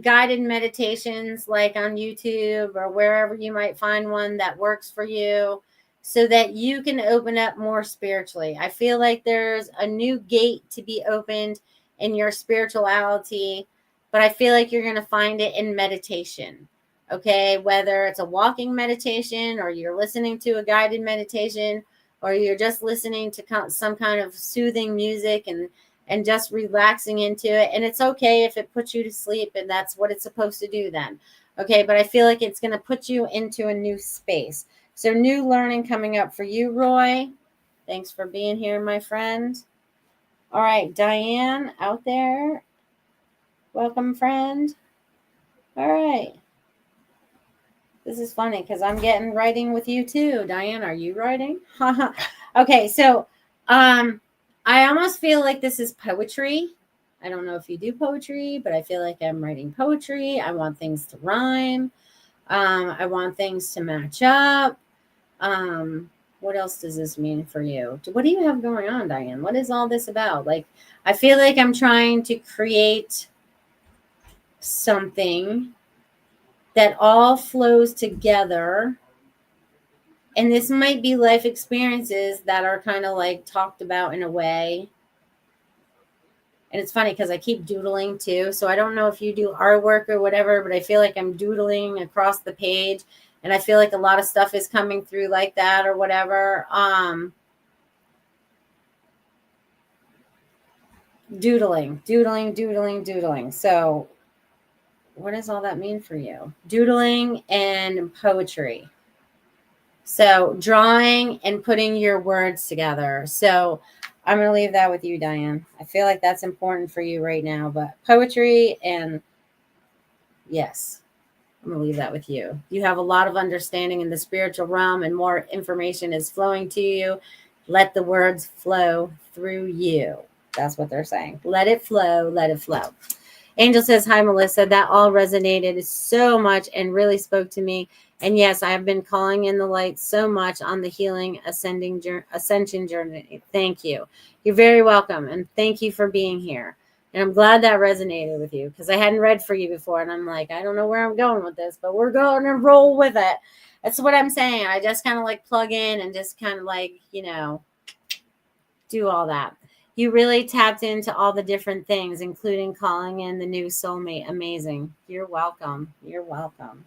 Speaker 1: guided meditations like on YouTube or wherever you might find one that works for you, so that you can open up more spiritually. I feel like there's a new gate to be opened in your spirituality, but I feel like you're going to find it in meditation. Okay, whether it's a walking meditation or you're listening to a guided meditation, or you're just listening to some kind of soothing music and just relaxing into it. And it's okay if it puts you to sleep, and that's what it's supposed to do then. Okay, but I feel like it's going to put you into a new space. So new learning coming up for you, Roy. Thanks for being here, my friend. All right, Diane out there. Welcome, friend. All right. This is funny because I'm getting writing with you too. Diane, are you writing? Okay, so I almost feel like this is poetry. I don't know if you do poetry, but I feel like I'm writing poetry. I want things to rhyme. I want things to match up. What else does this mean for you? What do you have going on, Diane? What is all this about? Like, I feel like I'm trying to create something that all flows together. And this might be life experiences that are kind of like talked about in a way. And it's funny because I keep doodling too. So I don't know if you do artwork or whatever, but I feel like I'm doodling across the page. And I feel like a lot of stuff is coming through like that or whatever. Doodling. So what does all that mean for you? Doodling and poetry. So drawing and putting your words together. So I'm going to leave that with you, Diane. I feel like that's important for you right now, but poetry and yes, I'm going to leave that with you. You have a lot of understanding in the spiritual realm and more information is flowing to you. Let the words flow through you. That's what they're saying. Let it flow. Let it flow. Angel says, hi, Melissa. That all resonated so much and really spoke to me. And yes, I have been calling in the light so much on the healing ascension journey. Thank you. You're very welcome. And thank you for being here. And I'm glad that resonated with you because I hadn't read for you before. And I'm like, I don't know where I'm going with this, but we're going to roll with it. That's what I'm saying. I just kind of like plug in and just kind of like, do all that. You really tapped into all the different things, including calling in the new soulmate. Amazing. You're welcome. You're welcome.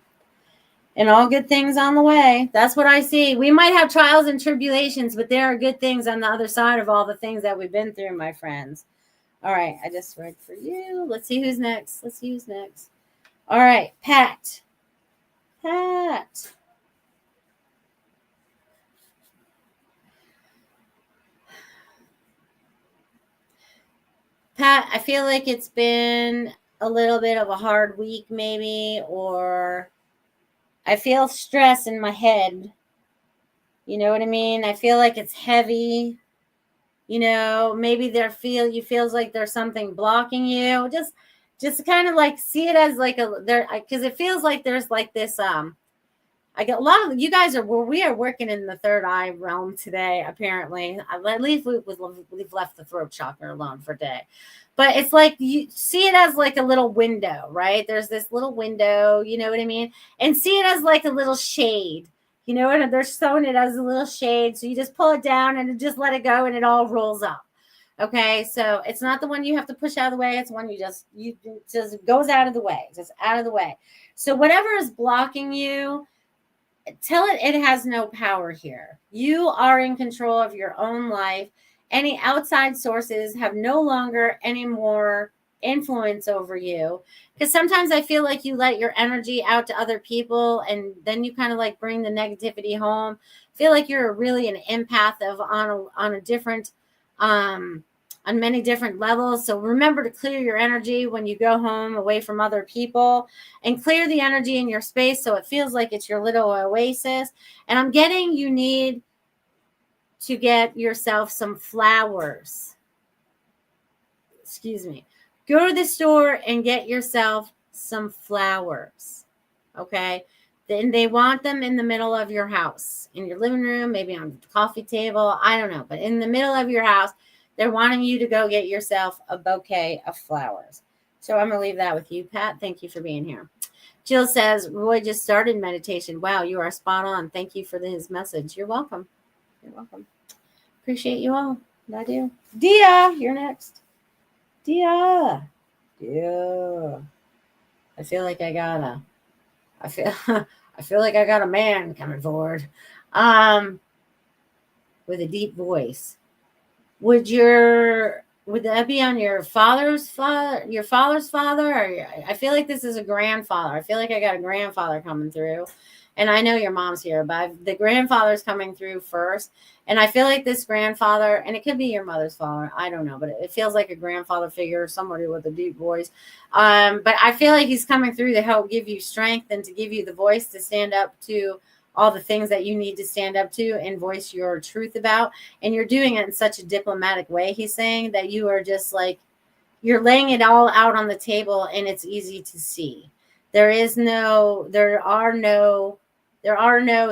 Speaker 1: And all good things on the way. That's what I see. We might have trials and tribulations, but there are good things on the other side of all the things that we've been through, my friends. All right. I just read for you. Let's see who's next. All right. Pat. Pat, I feel like it's been a little bit of a hard week, maybe, or I feel stress in my head. You know what I mean? I feel like it's heavy. Maybe you feels like there's something blocking you. Just kind of like see it as like because it feels like there's like this I get a lot of you guys we are working in the third eye realm today, apparently. At least we've left the throat chakra alone for a day. But it's like you see it as like a little window, right? There's this little window, you know what I mean? And see it as like a little shade. You know, and they're sewing it as a little shade. So you just pull it down and just let it go and it all rolls up. Okay, so it's not the one you have to push out of the way. It's one you just goes out of the way, just out of the way. So whatever is blocking you, tell it has no power here. You are in control of your own life. Any outside sources have no longer any more influence over you, because sometimes I feel like you let your energy out to other people and then you kind of like bring the negativity home. I feel like you're really an empath on a different on many different levels. So remember to clear your energy when you go home away from other people, and clear the energy in your space so it feels like it's your little oasis. And I'm getting you need to get yourself some flowers. Excuse me. Go to the store and get yourself some flowers. Okay? Then they want them in the middle of your house, in your living room, maybe on the coffee table. I don't know. But in the middle of your house, they're wanting you to go get yourself a bouquet of flowers. So I'm going to leave that with you, Pat. Thank you for being here. Jill says, Roy just started meditation. Wow, you are spot on. Thank you for his message. You're welcome. You're welcome. Appreciate you all. I do. Dia, you're next. Dia. I feel like I got a man coming forward. With a deep voice. Would that be on your father's father, or I feel like this is a grandfather. I feel like I got a grandfather coming through, and I know your mom's here, but the grandfather's coming through first. And I feel like this grandfather, and it could be your mother's father, I don't know, but it feels like a grandfather figure, somebody with a deep voice. But I feel like he's coming through to help give you strength and to give you the voice to stand up to all the things that you need to stand up to and voice your truth about. And you're doing it in such a diplomatic way, he's saying, that you are just like, you're laying it all out on the table and it's easy to see. There are no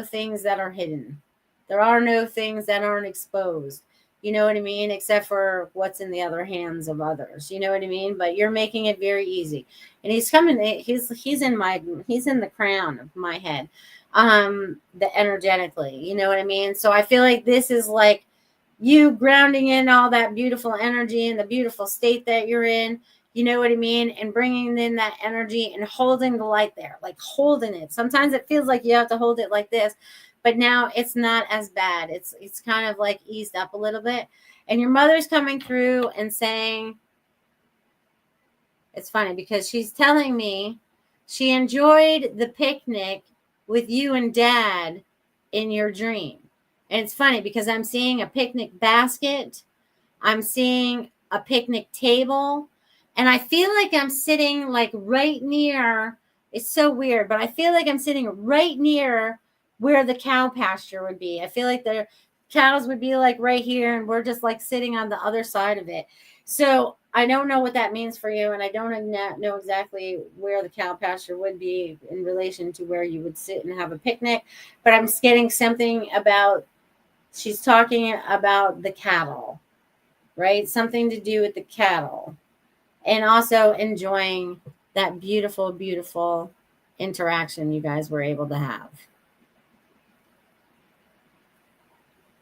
Speaker 1: things that are hidden. There are no things that aren't exposed. You know what I mean? Except for what's in the other hands of others. You know what I mean? But you're making it very easy. And he's coming, he's in the crown of my head. The energetically, you know what I mean? So I feel like this is like you grounding in all that beautiful energy and the beautiful state that you're in, you know what I mean? And bringing in that energy and holding the light there, like holding it. Sometimes it feels like you have to hold it like this, but now it's not as bad. It's kind of like eased up a little bit. And your mother's coming through and saying, it's funny because she's telling me she enjoyed the picnic with you and Dad in your dream. And it's funny because I'm seeing a picnic basket. I'm seeing a picnic table. And I feel like I'm sitting like right near, it's so weird, but I feel like I'm sitting right near where the cow pasture would be. I feel like the cows would be like right here and we're just like sitting on the other side of it. So I don't know what that means for you, and I don't know exactly where the cow pasture would be in relation to where you would sit and have a picnic, but I'm getting something about, she's talking about the cattle, right? Something to do with the cattle, and also enjoying that beautiful, beautiful interaction you guys were able to have.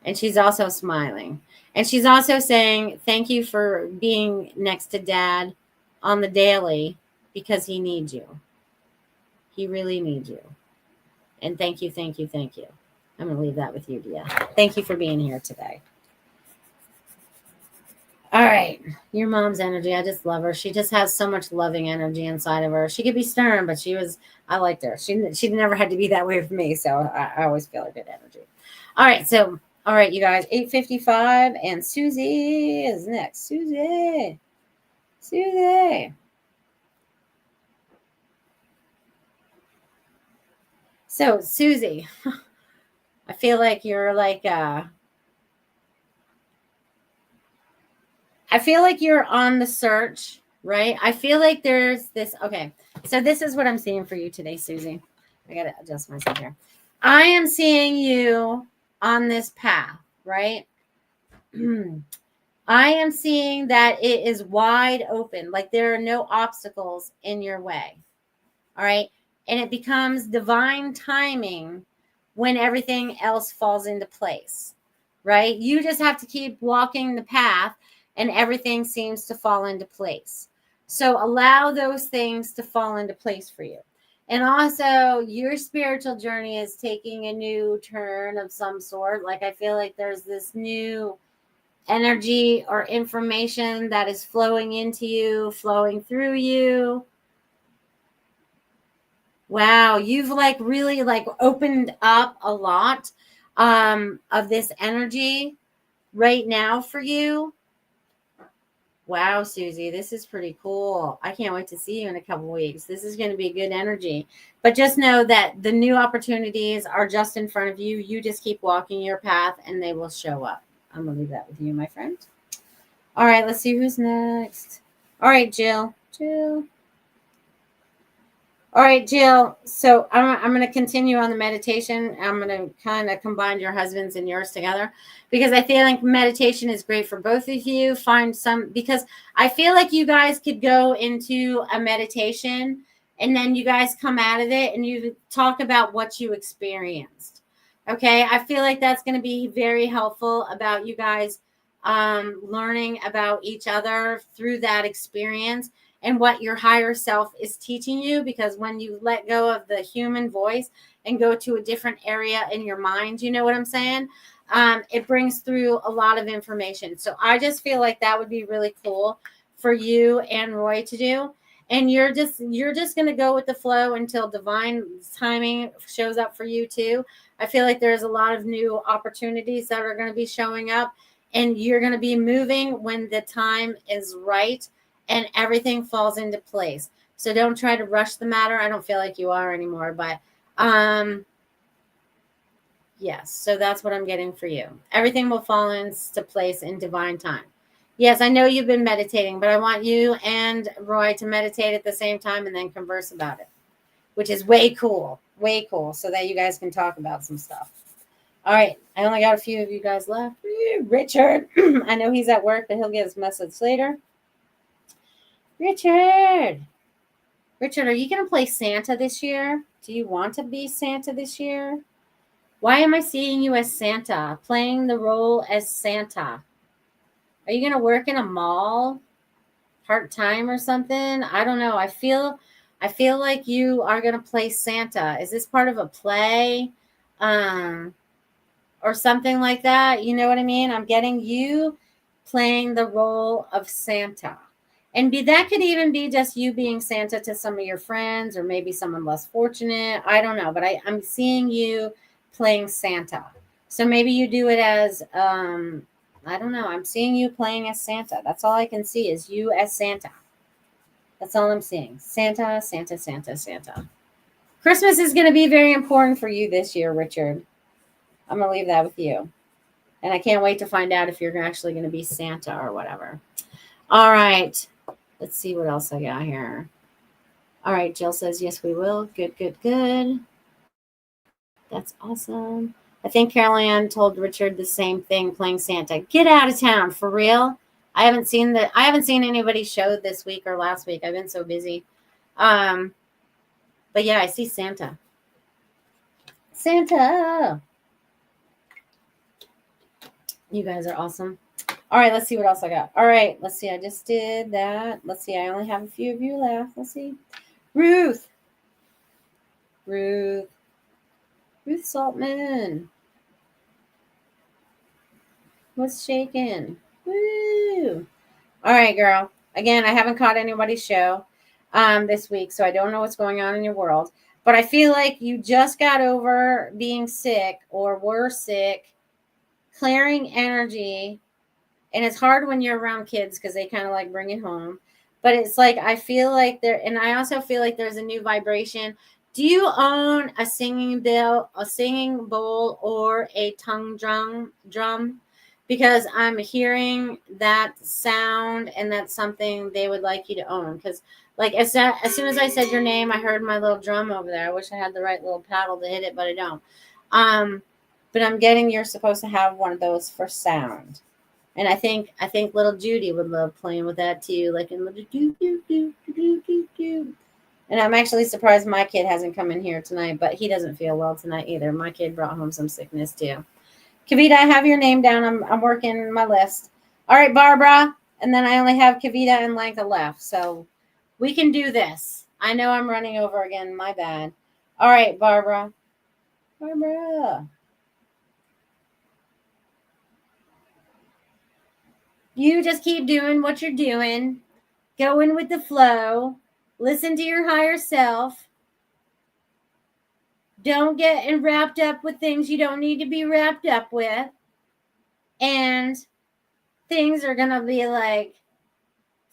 Speaker 1: And she's also smiling. And she's also saying, thank you for being next to Dad on the daily because he needs you. He really needs you. And thank you, thank you, thank you. I'm going to leave that with you, Dia. Thank you for being here today. All right. Your mom's energy. I just love her. She just has so much loving energy inside of her. She could be stern, but I liked her. She never had to be that way with me. So I always feel a good energy. All right, you guys, 8:55, and Susie is next. Susie. So, Susie, I feel like you're like, I feel like you're on the search, right? I feel like there's this, okay. So this is what I'm seeing for you today, Susie. I got to adjust myself here. I am seeing you on this path, right? I am seeing that it is wide open, like there are no obstacles in your way. All right. And it becomes divine timing when everything else falls into place, right? You just have to keep walking the path and everything seems to fall into place. So allow those things to fall into place for you. And also, your spiritual journey is taking a new turn of some sort. Like, I feel like there's this new energy or information that is flowing into you, flowing through you. Wow, you've like really like opened up a lot of this energy right now for you. Wow, Susie, this is pretty cool. I can't wait to see you in a couple weeks. This is going to be good energy. But just know that the new opportunities are just in front of you. You just keep walking your path and they will show up. I'm going to leave that with you, my friend. All right, let's see who's next. All right, Jill. All right, Jill. So I'm going to continue on the meditation. I'm going to kind of combine your husband's and yours together because I feel like meditation is great for both of you. Because I feel like you guys could go into a meditation and then you guys come out of it and you talk about what you experienced. Okay. I feel like that's going to be very helpful about you guys learning about each other through that experience and what your higher self is teaching you, because when you let go of the human voice and go to a different area in your mind, you know what I'm saying? It brings through a lot of information. So I just feel like that would be really cool for you and Roy to do. And you're just going to go with the flow until divine timing shows up for you too. I feel like there's a lot of new opportunities that are going to be showing up and you're going to be moving when the time is right and everything falls into place. So don't try to rush the matter. I don't feel like you are anymore, but yes, so that's what I'm getting for you. Everything will fall into place in divine time. Yes, I know you've been meditating, but I want you and Roy to meditate at the same time and then converse about it, which is way cool, so that you guys can talk about some stuff. All right, I only got a few of you guys left. Richard, I know he's at work, but he'll get his message later. Richard, are you going to play Santa this year? Do you want to be Santa this year? Why am I seeing you as Santa, playing the role as Santa? Are you going to work in a mall part-time or something? I don't know. I feel like you are going to play Santa. Is this part of a play? Or something like that? You know what I mean? I'm getting you playing the role of Santa. And that could even be just you being Santa to some of your friends or maybe someone less fortunate. I don't know. But I'm seeing you playing Santa. So maybe you do it as, I don't know. I'm seeing you playing as Santa. That's all I can see is you as Santa. That's all I'm seeing. Santa, Santa, Santa, Santa. Christmas is going to be very important for you this year, Richard. I'm going to leave that with you. And I can't wait to find out if you're actually going to be Santa or whatever. All right. Let's see what else I got here. All right. Jill says, yes, we will. Good. That's awesome. I think Caroline told Richard the same thing, playing Santa. Get out of town, for real. I haven't seen anybody show this week or last week. I've been so busy. But yeah, I see Santa. Santa. You guys are awesome. All right, let's see what else I got. All right, let's see. I just did that. Let's see. I only have a few of you left. Let's see. Ruth Saltman. What's shaking? Woo! All right, girl. Again, I haven't caught anybody's show this week, so I don't know what's going on in your world. But I feel like you just got over being sick or were sick, clearing energy. And it's hard when you're around kids because they kind of like bring it home. But it's like, I feel like and I also feel like there's a new vibration. Do you own a singing bowl, or a tongue drum? Because I'm hearing that sound and that's something they would like you to own. Because like as soon as I said your name, I heard my little drum over there. I wish I had the right little paddle to hit it, but I don't. But I'm getting you're supposed to have one of those for sound. And I think little Judy would love playing with that too, like in little do do do do do do. And I'm actually surprised my kid hasn't come in here tonight, but he doesn't feel well tonight either. My kid brought home some sickness too. Kavita, I have your name down. I'm working my list. All right, Barbara. And then I only have Kavita and Lanka left. So we can do this. I know I'm running over again. My bad. All right, Barbara. Barbara. You just keep doing what you're doing. Going with the flow. Listen to your higher self. Don't get wrapped up with things you don't need to be wrapped up with. And things are going to be like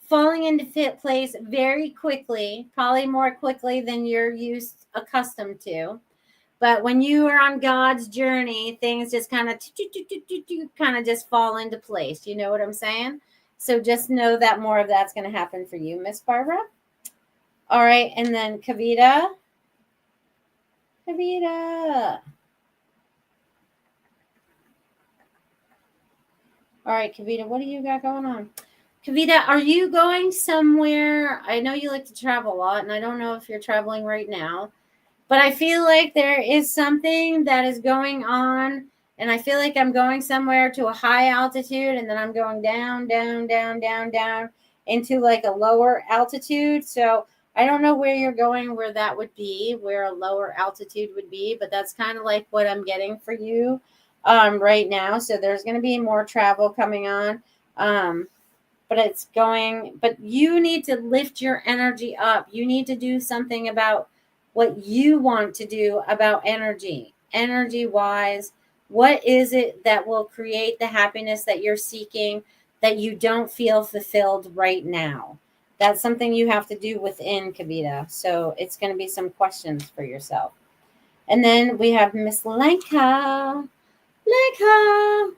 Speaker 1: falling into place very quickly, probably more quickly than you're accustomed to. But when you are on God's journey, things just kind of just fall into place. You know what I'm saying? So just know that more of that's going to happen for you, Miss Barbara. All right, and then Kavita. Kavita. All right, Kavita, what do you got going on? Kavita, are you going somewhere? I know you like to travel a lot, and I don't know if you're traveling right now, but I feel like there is something that is going on, and I feel like I'm going somewhere to a high altitude, and then I'm going down, down, down, down, down into like a lower altitude. So I don't know where you're going, where that would be, where a lower altitude would be, but that's kind of like what I'm getting for you right now. So there's going to be more travel coming on. But you need to lift your energy up. You need to do something about what you want to do about energy wise. What is it that will create the happiness that you're seeking that you don't feel fulfilled right now? That's something you have to do within, Kavita. So it's going to be some questions for yourself. And then we have Miss Lenka. Lenka.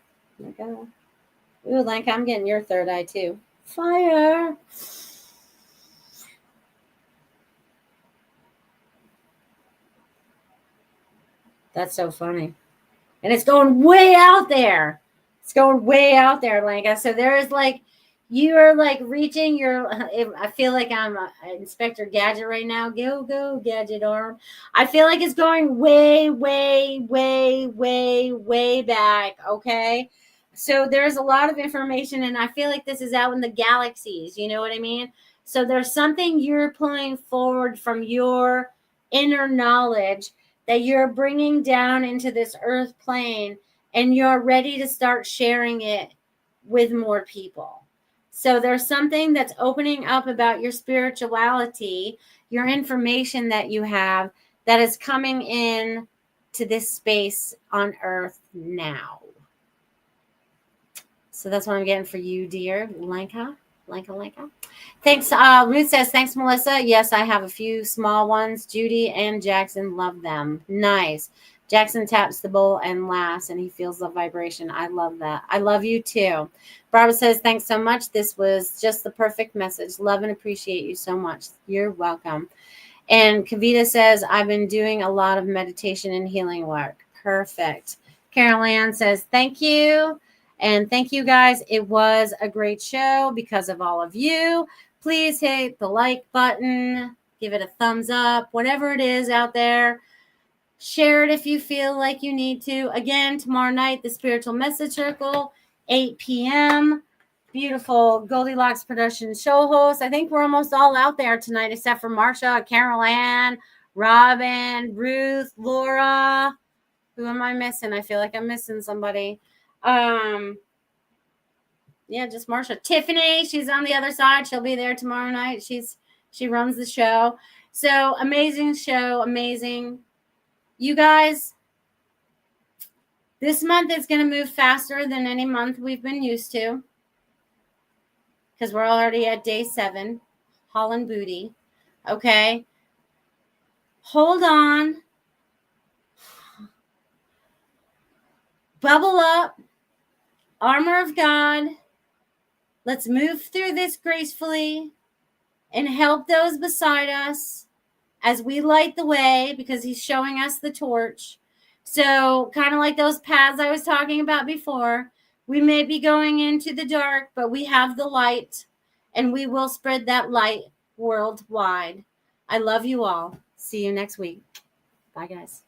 Speaker 1: Ooh, Lenka, I'm getting your third eye too. Fire. That's so funny. And it's going way out there. It's going way out there, Lenka. So there is like, you are like reaching your, I feel like I'm Inspector Gadget right now. Go, Gadget arm. I feel like it's going way, way, way, way, way back. Okay. So there's a lot of information, and I feel like this is out in the galaxies. You know what I mean? So there's something you're pulling forward from your inner knowledge that you're bringing down into this earth plane, and you're ready to start sharing it with more people. So there's something that's opening up about your spirituality, your information that you have that is coming in to this space on earth now. So that's what I'm getting for you, dear Lenka. Thanks. Ruth says, thanks, Melissa. Yes, I have a few small ones. Judy and Jackson love them. Nice. Jackson taps the bowl and laughs, and he feels the vibration. I love that. I love you too. Barbara says, thanks so much. This was just the perfect message. Love and appreciate you so much. You're welcome. And Kavita says, I've been doing a lot of meditation and healing work. Perfect. Carol Ann says, thank you. And thank you, guys. It was a great show because of all of you. Please hit the like button, give it a thumbs up, whatever it is out there. Share it if you feel like you need to. Again, tomorrow night, the Spiritual Message Circle, 8 p.m. Beautiful Goldylocks Productions show host. I think we're almost all out there tonight, except for Marsha, Carol Ann, Robin, Ruth, Laura. Who am I missing? I feel like I'm missing somebody. Yeah, just Marsha. Tiffany, she's on the other side. She'll be there tomorrow night. She runs the show. So amazing show, amazing. You guys, this month is going to move faster than any month we've been used to, because we're already at day 7, Holland Booty. Okay. Hold on. Bubble up. Armor of God. Let's move through this gracefully and help those beside us as we light the way, because he's showing us the torch. So kind of like those paths I was talking about before, we may be going into the dark, but we have the light, and we will spread that light worldwide. I love you all. See you next week. Bye, guys.